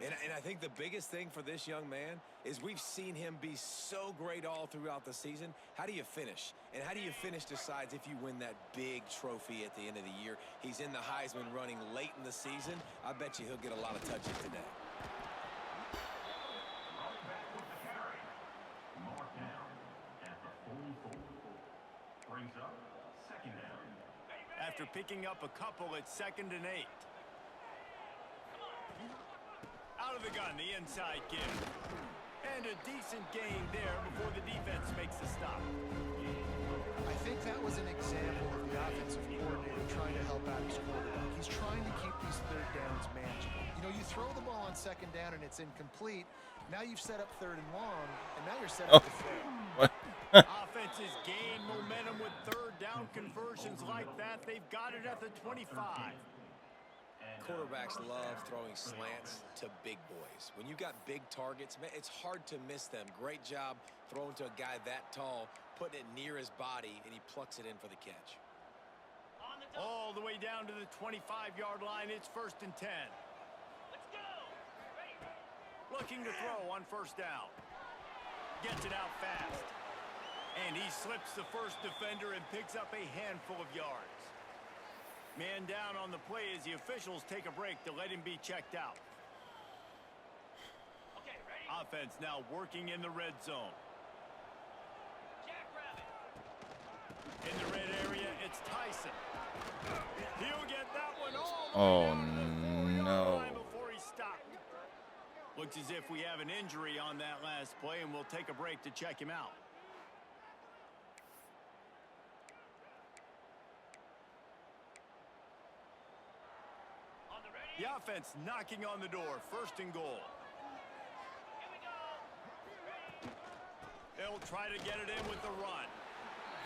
And I think the biggest thing for this young man is we've seen him be so great all throughout the season. How do you finish? And how do you finish decides if you win that big trophy at the end of the year. He's in the Heisman running late in the season. I bet you he'll get a lot of touches today. After picking up a couple, it's 2nd and 8. Out of the gun, the inside give. And a decent gain there before the defense makes the stop. I think that was an example of the offensive coordinator trying to help out his quarterback. He's trying to keep these third downs manageable. You know, you throw the ball on 2nd down and it's incomplete. Now you've set up 3rd and long, and now you're set up to fail. What? Offenses gain momentum with 3rd down conversions like that. They've got it at the 25. Quarterbacks love throwing slants to big boys. When you got big targets, man, it's hard to miss them. Great job throwing to a guy that tall, putting it near his body, and he plucks it in for the catch. All the way down to the 25-yard line. It's 1st and 10. Let's go. Looking to throw on 1st down. Gets it out fast. And he slips the first defender and picks up a handful of yards. Man down on the play as the officials take a break to let him be checked out. Okay, ready? Offense now working in the red zone. In the red area, it's Tyson. He'll get that one all the way down to the 4-yard line before he stopped. Looks as if we have an injury on that last play, and we'll take a break to check him out. The offense knocking on the door. 1st and goal. They'll try to get it in with the run.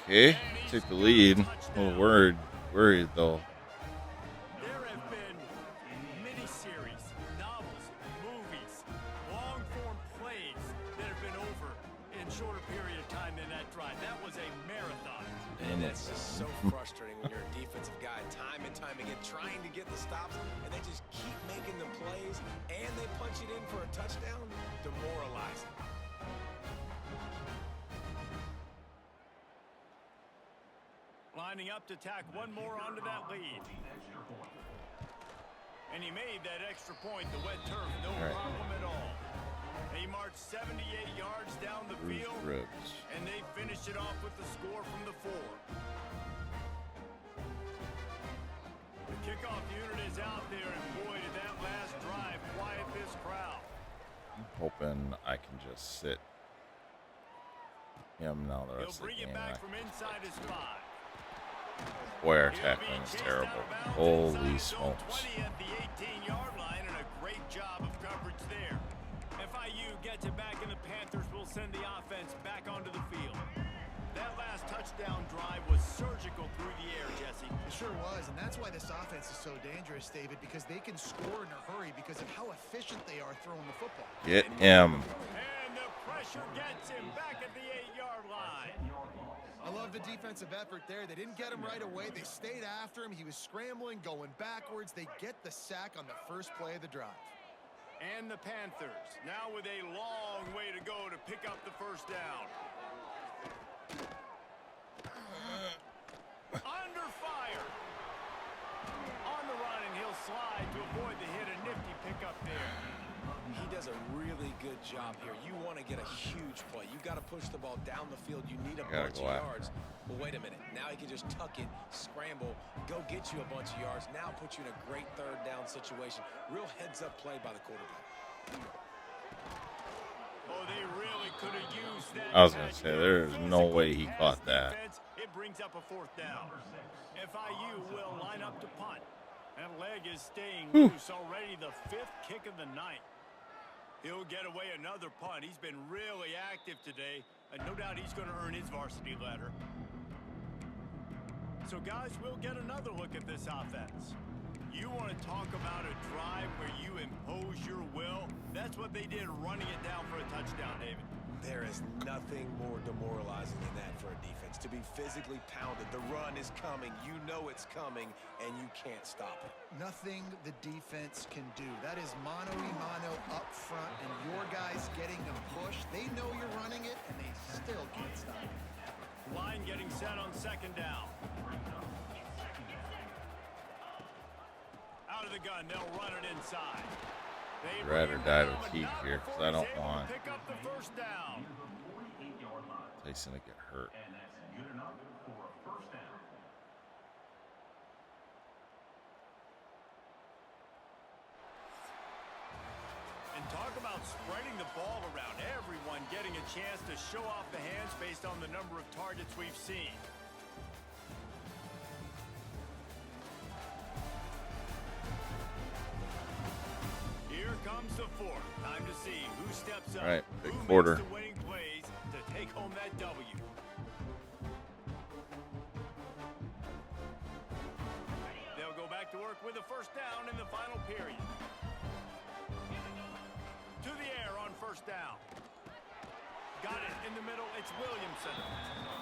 Okay, take the lead. A little worried though. There have been miniseries, novels, movies, long-form plays that have been over in shorter period of time than that drive. That was a marathon. And that's just so frustrating when you're a defensive guy, time and time again, trying to get the stops, and they just keep making the plays, and they punch it in for a touchdown. Demoralizing. Lining up to tack one more onto that lead. And he made that extra point. The wet turf, no problem at all. He marched 78 yards down the field, and they finished it off with the score from the 4. The kickoff unit is out there, and boy, did that last drive quiet this crowd. I'm hoping I can just sit him now the rest of the game. He'll bring it back from inside his 5. Boy, our tackling is terrible. Holy smokes. 20 at the 18-yard line, and a great job of coverage there. FIU gets it back, and the Panthers will send the offense back onto the field. That last touchdown drive was surgical through the air, Jesse. It sure was, and that's why this offense is so dangerous, David, because they can score in a hurry because of how efficient they are throwing the football. Get him. And the pressure gets him back at the 8-yard line. I love the defensive effort there. They didn't get him right away. They stayed after him. He was scrambling, going backwards. They get the sack on the first play of the drive. And the Panthers, now with a long way to go to pick up the first down. Under fire. On the run, and he'll slide to avoid the hit. A nifty pickup there. He does a really good job here. You want to get a huge play. You got to push the ball down the field. You need a bunch of yards. But wait a minute. Now he can just tuck it, scramble, go get you a bunch of yards. Now put you in a great third down situation. Real heads-up play by the quarterback. Oh, they really could have used that. I was going to say, there's no way he caught that. It brings up a fourth down. FIU will line up to punt. That leg is staying loose. Already the 5th kick of the night. He'll get away another punt. He's been really active today. And no doubt he's going to earn his varsity letter. So, guys, we'll get another look at this offense. You want to talk about a drive where you impose your will? That's what they did, running it down for a touchdown, David. There is nothing more demoralizing than that for a defense. To be physically pounded. The run is coming. You know it's coming, and you can't stop it. Nothing the defense can do. That is mano-a-mano up front, and your guys getting them pushed. They know you're running it, and they still can't stop it. Line getting set on second down. Out of the gun, they'll run it inside. I'd rather die with Teague here because I don't want pick up the first down. Tyson to get hurt. And talk about spreading the ball around. Everyone getting a chance to show off the hands based on the number of targets we've seen. Here comes the 4th. Time to see who steps up. All right, big who quarter. makes the winning plays to take home that W. They'll go back to work with a first down in the final period. To the air on first down. Got it in the middle. It's Williamson.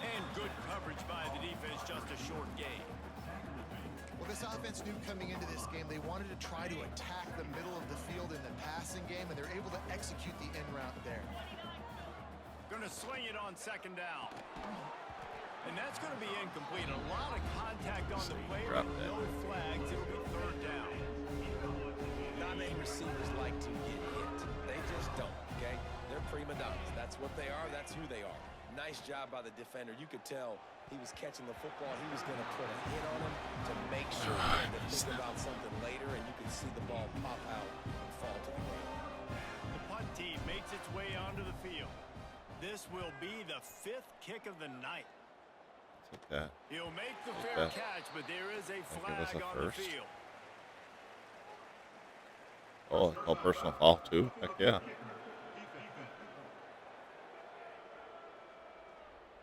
And good coverage by the defense, just a short gain. Well, this offense knew coming into this game they wanted to try to attack the middle of the field in the passing game, and they're able to execute the in route there. Going to sling it on second down. And that's going to be incomplete. A lot of contact on the play, but no flags. It'll be third down. Not many receivers like to get hit. They just don't, okay? They're prima donnas. That's what they are. That's who they are. Nice job by the defender. You could tell he was catching the football. He was going to put a hit on him to make sure he had to think about something later, and you could see the ball pop out and fall to the ground. The punt team makes its way onto the field. This will be the 5th kick of the night. Take that. He'll make the fair catch, but there is a flag on the field. Oh, called personal foul too. Heck yeah.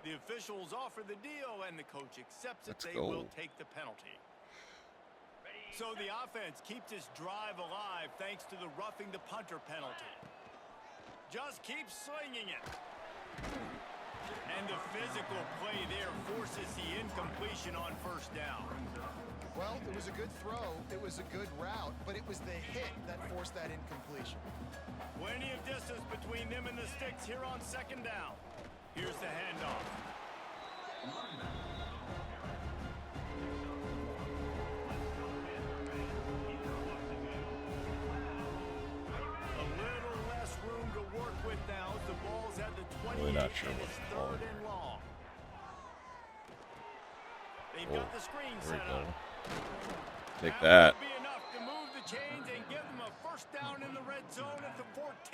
The officials offer the deal, and the coach accepts it. They go. will take the penalty. So the offense keeps its drive alive thanks to the roughing the punter penalty. Just keep slinging it. And the physical play there forces the incompletion on first down. Well, it was a good throw. It was a good route, but it was the hit that forced that incompletion. Plenty of distance between them and the sticks here on second down. Here's the handoff. A little less room to work with now. The ball's at the 28 Really not sure and what's it's the ball. third and long. They've got the screen There set we go. up. Take That that. will be enough to move the chains and give them a first down in the red zone at the 14.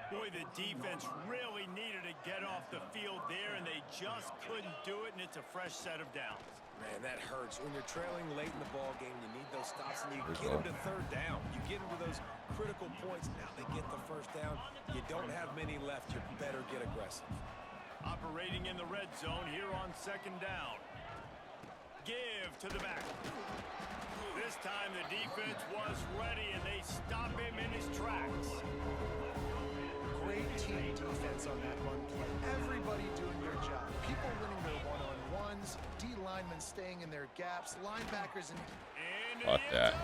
Boy, the defense really needed to get off the field there, and they just couldn't do it, and it's a fresh set of downs. Man, that hurts. When you're trailing late in the ball game, you need those stops, and you get them to third down. You get into those critical points. Now they get the first down. You don't have many left. You better get aggressive. Operating in the red zone here on second down. Give to the back. This time the defense was ready and they stop him in his tracks. Great team defense on that run play. Everybody doing their job. People winning their one-on-ones, D linemen staying in their gaps, linebackers and Fuck that.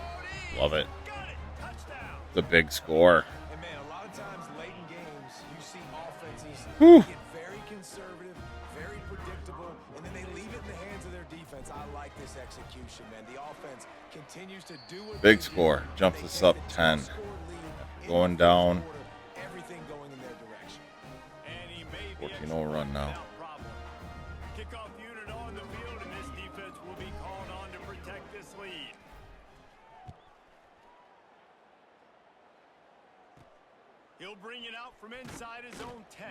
Love it. Got it. Touchdown. The big score. And man, a lot of times late in games, you see offenses Whew. get very conservative, very predictable, and then they leave it in the hands of their defense. I like this execution, man. The offense continues to do what Big they score. do. Jumps They us take up the 10. two-score lead in Going the fourth down. quarter, everything going in their direction. And he may be 14-0 run now. without problem. Kickoff unit on the field, and this defense will be called on to protect this lead. He'll bring it out from inside his own 10.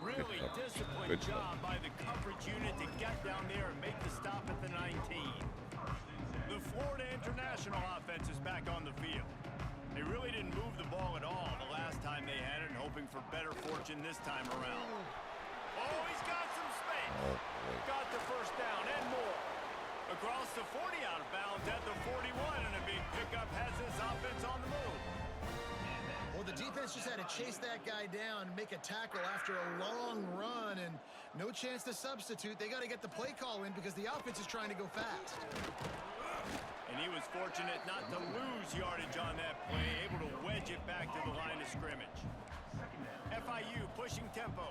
Really disciplined Good job by the coverage unit to get down there and make the stop at the 19. The Florida International offense is back on the field. They really didn't move the ball at all the last time they had it, and hoping for better fortune this time around. Oh, he's got some space. Got the first down and more. Across the 40 out of bounds at the 41, and a big pickup has this offense on the move. well, the defense just had to chase that guy down and make a tackle after a long run and no chance to substitute. They got to get the play call in because the offense is trying to go fast. And he was fortunate not to lose yardage on that play, able to wedge it back to the line of scrimmage. FIU pushing tempo.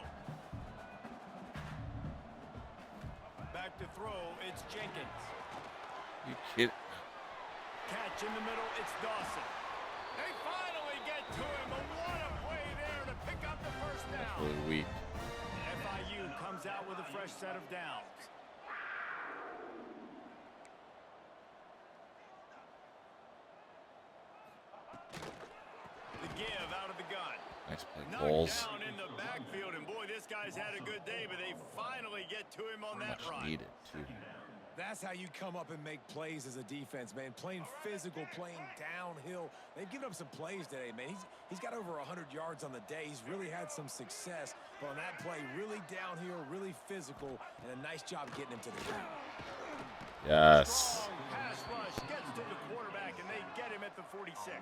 Back to throw, it's Jenkins. You kidding? Catch in the middle, it's Dawson. They finally get to him, but what a play there to pick up the first down. Really weak. FIU comes out with a fresh set of downs. The give out of the gun. Nice play Knocked goals. down in the backfield, and boy, this guy's had a good day, but they finally get to him on that Much run. needed too. That's how you come up and make plays as a defense, man. Playing physical, playing downhill. They've given up some plays today, man. He's got over 100 yards on the day. He's really had some success. But on that play, really downhill, really physical, and a nice job getting him to the ground. Yes. Strong pass rush gets to the quarterback, and they get him at the 46.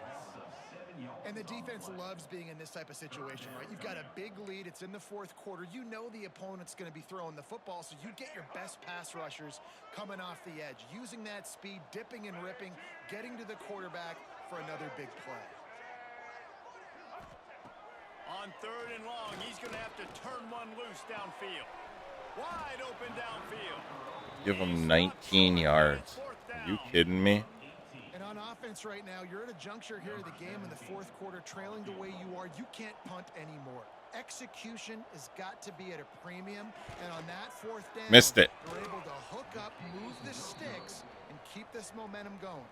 And the defense loves being in this type of situation, right? You've got a big lead. It's in the fourth quarter. You know the opponent's going to be throwing the football, so you get your best pass rushers coming off the edge, using that speed, dipping and ripping, getting to the quarterback for another big play. On third and long, he's going to have to turn one loose downfield. Wide open downfield. Give him 19 yards. Are you kidding me? And on offense right now, you're at a juncture here of the game in the fourth quarter, trailing the way you are. You can't punt anymore. Execution has got to be at a premium. And on that fourth down, Missed it. they're able to hook up, move the sticks, and keep this momentum going.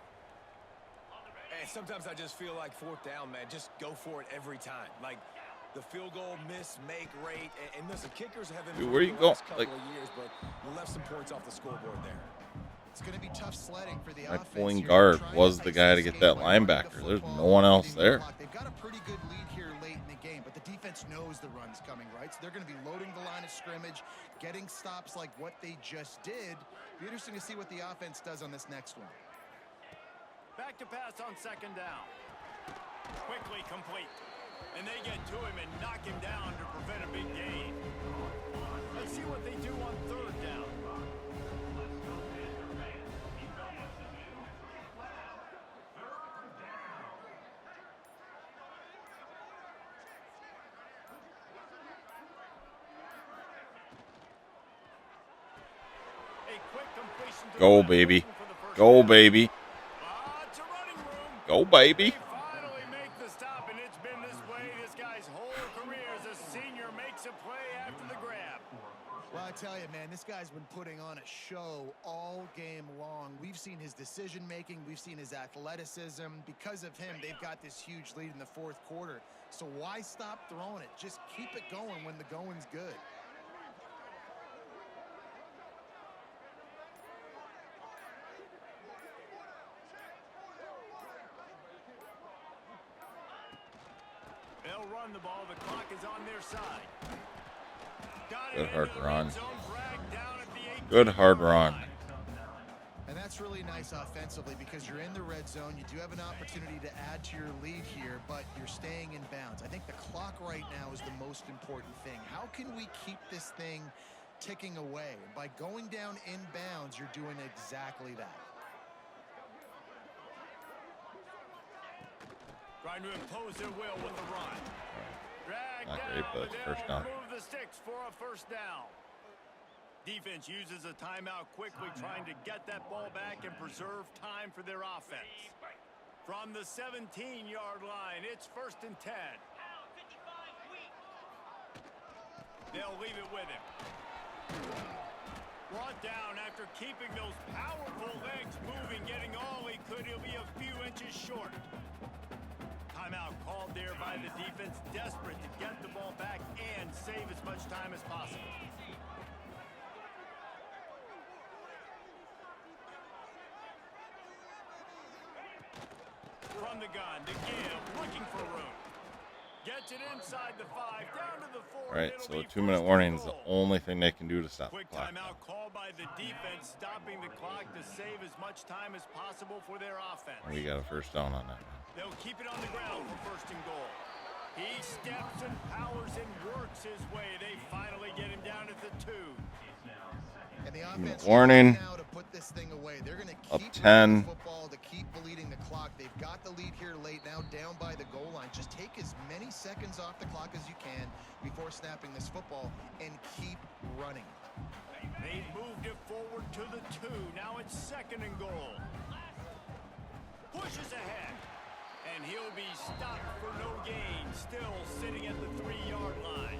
And sometimes I just feel like fourth down, man, just go for it every time. Like the field goal miss, make rate. And listen, kickers have Dude, where you going? couple of years, but we left some points off the scoreboard there. It's going to be tough sledding for the My offense. pulling here. guard Trying was to the ice guy to this get game that by running the linebacker. There's football no one and else beating the there. clock. They've got a pretty good lead here late in the game, but the defense knows the run's coming, right? So they're going to be loading the line of scrimmage, getting stops like what they just did. Be interesting to see what the offense does on this next one. Back to pass on second down. Quickly complete. And they get to him and knock him down to prevent a big gain. Let's see what they do on third down. A quick completion to Go, the baby. for the first Go, down. baby. It's a running room. Go, baby. They finally make the stop, and it's been this way this guy's whole career as a senior makes a play after the grab. Well, I tell you, man, this guy's been putting on a show all game long. We've seen his decision-making. We've seen his athleticism. Because of him, they've got this huge lead in the fourth quarter. So why stop throwing it? Just keep it going when the going's good. They'll run the ball. The clock is on their side. Good hard run. Good hard run. And that's really nice offensively because you're in the red zone. You do have an opportunity to add to your lead here, but you're staying in bounds. I think the clock right now is the most important thing. How can we keep this thing ticking away? By going down in bounds, you're doing exactly that. Trying to impose their will with the run. Drag Not down, great, but they'll first down. remove the sticks for a first down. Defense uses a timeout quickly, trying to get that ball back and preserve time for their offense. From the 17-yard line, it's 1st and 10. They'll leave it with him. Brought down after keeping those powerful legs moving, getting all he could. He'll be a few inches short. Timeout called there by the defense, desperate to get the ball back and save as much time as possible. From the gun to give, looking for room. Gets it inside the 5, down to the 4. All right, so a 2-minute warning is the only thing they can do to stop the Quick clock. timeout called by the defense, stopping the clock to save as much time as possible for their offense. We got a first down on that one. They'll keep it on the ground for 1st and goal. He steps and powers and works his way. They finally get him down at the 2. And the offense Warning. now to put this thing away. They're going to Up keep 10. football to keep bleeding the clock. They've got the lead here late, now down by the goal line. Just take as many seconds off the clock as you can before snapping this football and keep running. They moved it forward to the 2. Now it's 2nd and goal. Pushes ahead. And he'll be stopped for no gain. Still sitting at the 3-yard line.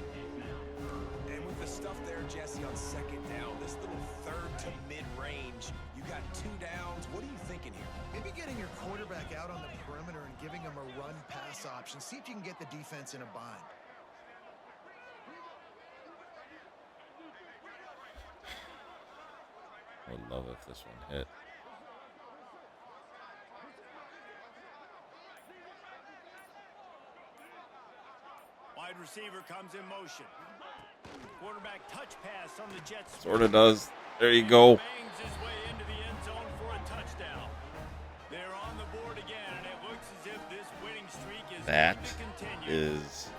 And with the stuff there, Jesse, on 2nd down, this little 3rd to mid-range, you got 2 downs. What are you thinking here? Maybe getting your quarterback out on the perimeter and giving him a run-pass option. See if you can get the defense in a bind. I would love if this one hit. Wide receiver comes in motion. Quarterback touch pass on the Jets. Sort of does. There you go. Bangs his way into the end zone for a touchdown. They're on the board again, and it looks as if this winning streak is That going to continue. is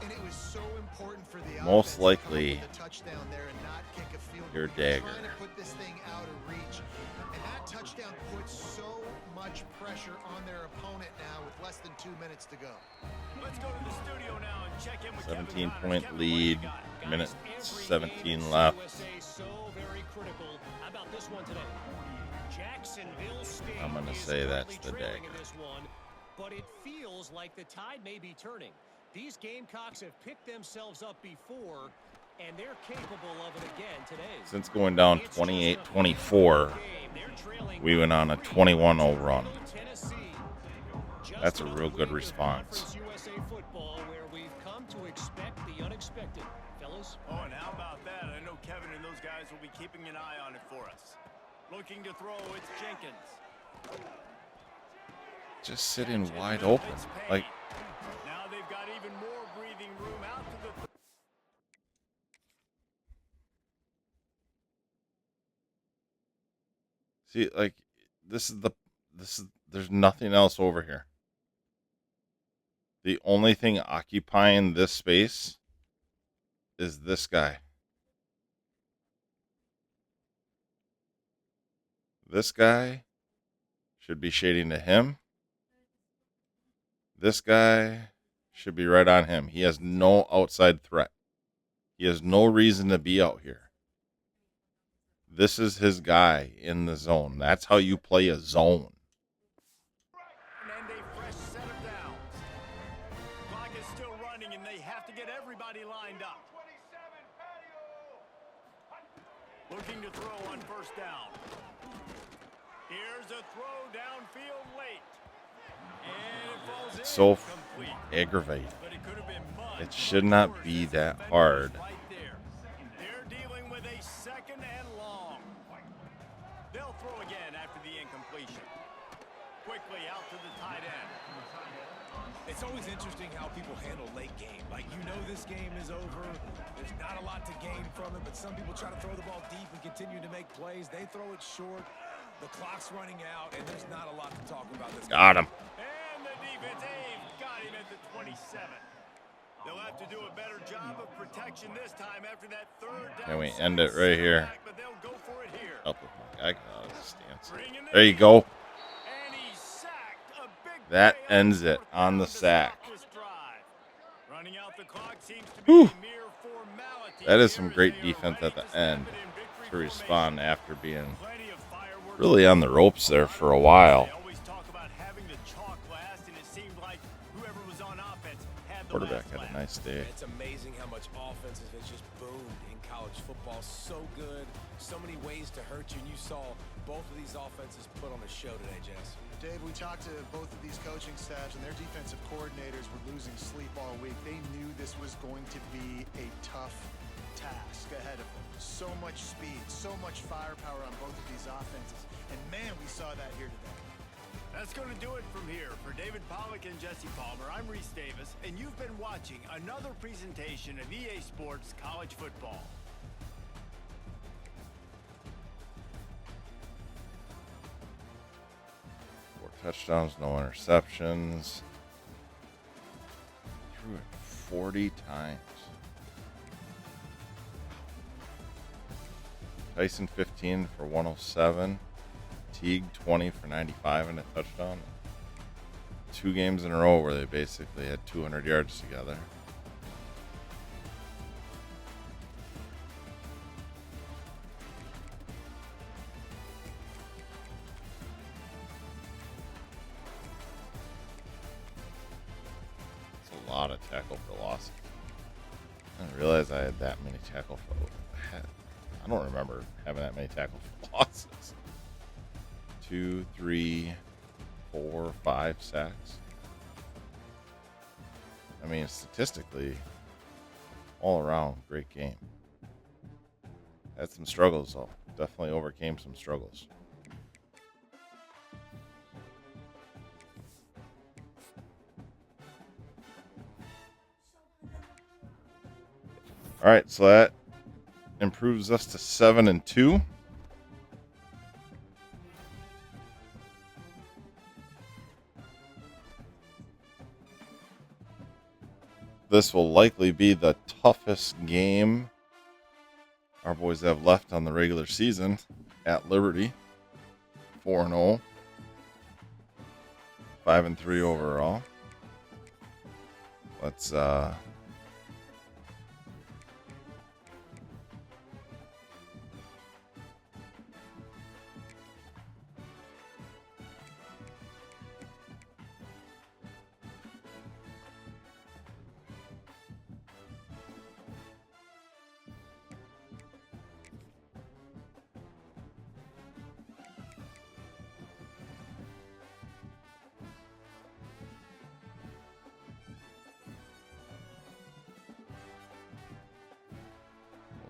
And it was so important for the most offense to likely come up with a touchdown there and not kick a field goal. your They're dagger. Trying to put this thing out of reach. And that touchdown puts so much pressure on their opponent now with less than 2 minutes to go. Let's go to the studio now and check in with 17-point Kevin. lead. Kevin, what do you got? Minute Guys, every 17 game is left. USA so very critical. How about this one today? Jacksonville State I'm gonna is say that's currently the trailing in dagger. this one, but it feels like the tide may be turning. These Gamecocks have picked themselves up before, and they're capable of it again today. Since going down 28-24, we went on a 21-0 run. That's a real good response. USA football, where we've come to expect the unexpected, fellas. Oh, and how about that? I know Kevin and those guys will be keeping an eye on it for us. Looking to throw, it's Jenkins. Just sitting wide open. Like, Now they've got even more breathing room out to the see, like, there's nothing else over here. The only thing occupying this space is this guy. This guy should be shading to him. This guy should be right on him. He has no outside threat. He has no reason to be out here. This is his guy in the zone. That's how you play a zone. and a fresh set of downs. Clock is still running, and they have to get everybody lined up. Looking to throw on 1st down. Here's a throw downfield late. And it falls in. So Complete. aggravating. But it could have been much, It should much not worse. be This that defender hard. was right there. They're dealing with a 2nd and long. They'll throw again after the incompletion. Quickly out to the tight end. It's always interesting how people handle late game. Like, you know this game is over. There's not a lot to gain from it, but some people try to throw the ball deep and continue to make plays. They throw it short. The clock's running out, and there's not a lot to talk about this game. Got him. And the defense got him at the 27. They'll have to do a better job of protection this time after that third down. Can we end it right here? But they'll go for it here. Up with my guy out of the stance. There you go. And he sacked a big That play ends it fourth on the down to sack. stop this drive. Running out the clock seems to be a mere formality. That is some Here great they are defense ready at the to snap end it in victory to respond formation. after being Plenty of fireworks. really on the ropes there for a while. They always talk about having the chalk last, and it seemed like whoever was on offense had the Quarterback last had a laugh. nice day. It's amazing how much offenses has just boomed in college football. So good, so many ways to hurt you, and you saw both of these offenses put on a show today, Jess. Dave, we talked to both of these coaching staffs, and their defensive coordinators were losing sleep all week. They knew this was going to be a tough task ahead of them. So much speed, so much firepower on both of these offenses. And man, we saw that here today. That's going to do it from here. For David Pollack and Jesse Palmer, I'm Reese Davis, and you've been watching another presentation of EA Sports College Football. 4 touchdowns, no interceptions. Threw it 40 times. Tyson 15 for 107. Teague 20 for 95 and a touchdown. 2 games in a row where they basically had 200 yards together. It's a lot of tackle for loss. I didn't realize I had that many tackle for. I don't remember having that many tackle for losses. 2, 3, 4, 5 sacks. I mean, statistically, all around, great game. Had some struggles, though. Definitely overcame some struggles. All right, so that improves us to 7-2. This will likely be the toughest game our boys have left on the regular season at Liberty. 4-0. 5-3 overall. Let's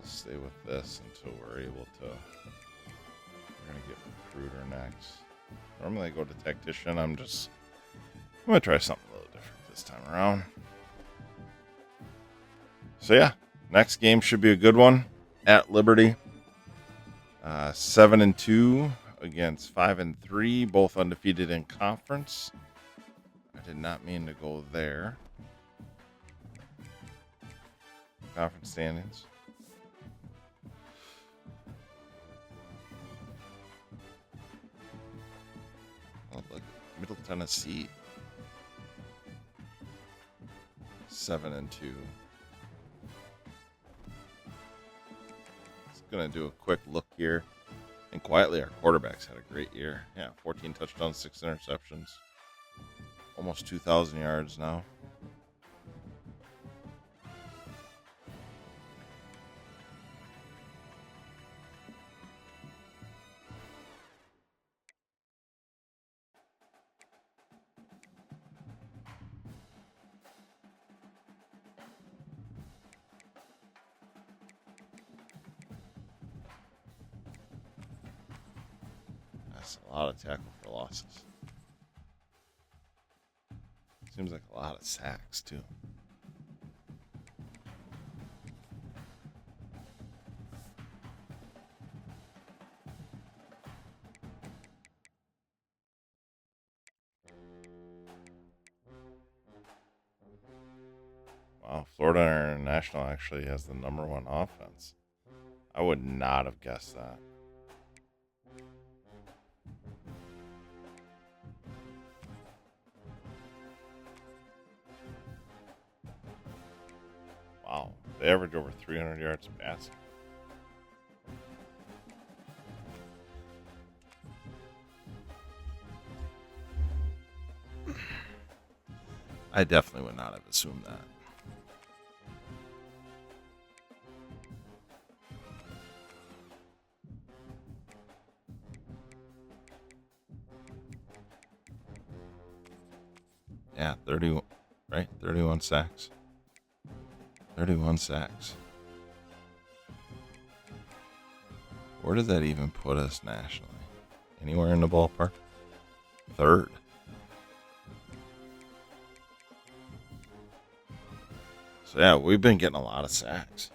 stay with this until we're able to. We're gonna get recruiter next. Normally I go to tactician. I'm gonna try something a little different this time around. So yeah, next game should be a good one at Liberty. 7-2 against 5-3, both undefeated in conference. I did not mean to go there. Conference standings. Oh, look, Middle Tennessee, 7-2. Just gonna do a quick look here, and quietly, our quarterbacks had a great year. Yeah, 14 touchdowns, 6 interceptions, almost 2,000 yards now. That's a lot of tackle for losses. Seems like a lot of sacks, too. Wow, Florida International actually has the #1 offense. I would not have guessed that. Wow, they average over 300 yards passing. I definitely would not have assumed that. Yeah, 31, right? 31 sacks. 31 sacks. Where does that even put us nationally? Anywhere in the ballpark? 3rd. So yeah, we've been getting a lot of sacks.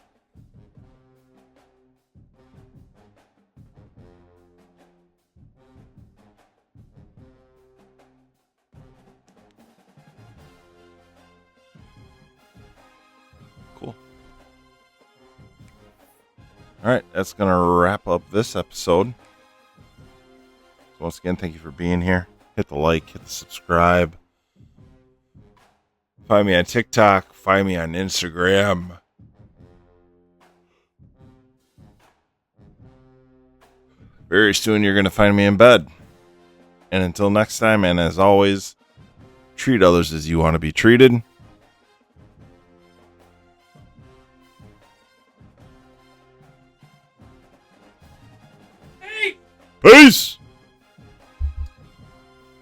Cool. All right, that's going to wrap up this episode. So once again, thank you for being here. Hit the like, hit the subscribe. Find me on TikTok. Find me on Instagram. Very soon, you're going to find me in bed. And until next time, and as always, treat others as you want to be treated. Peace!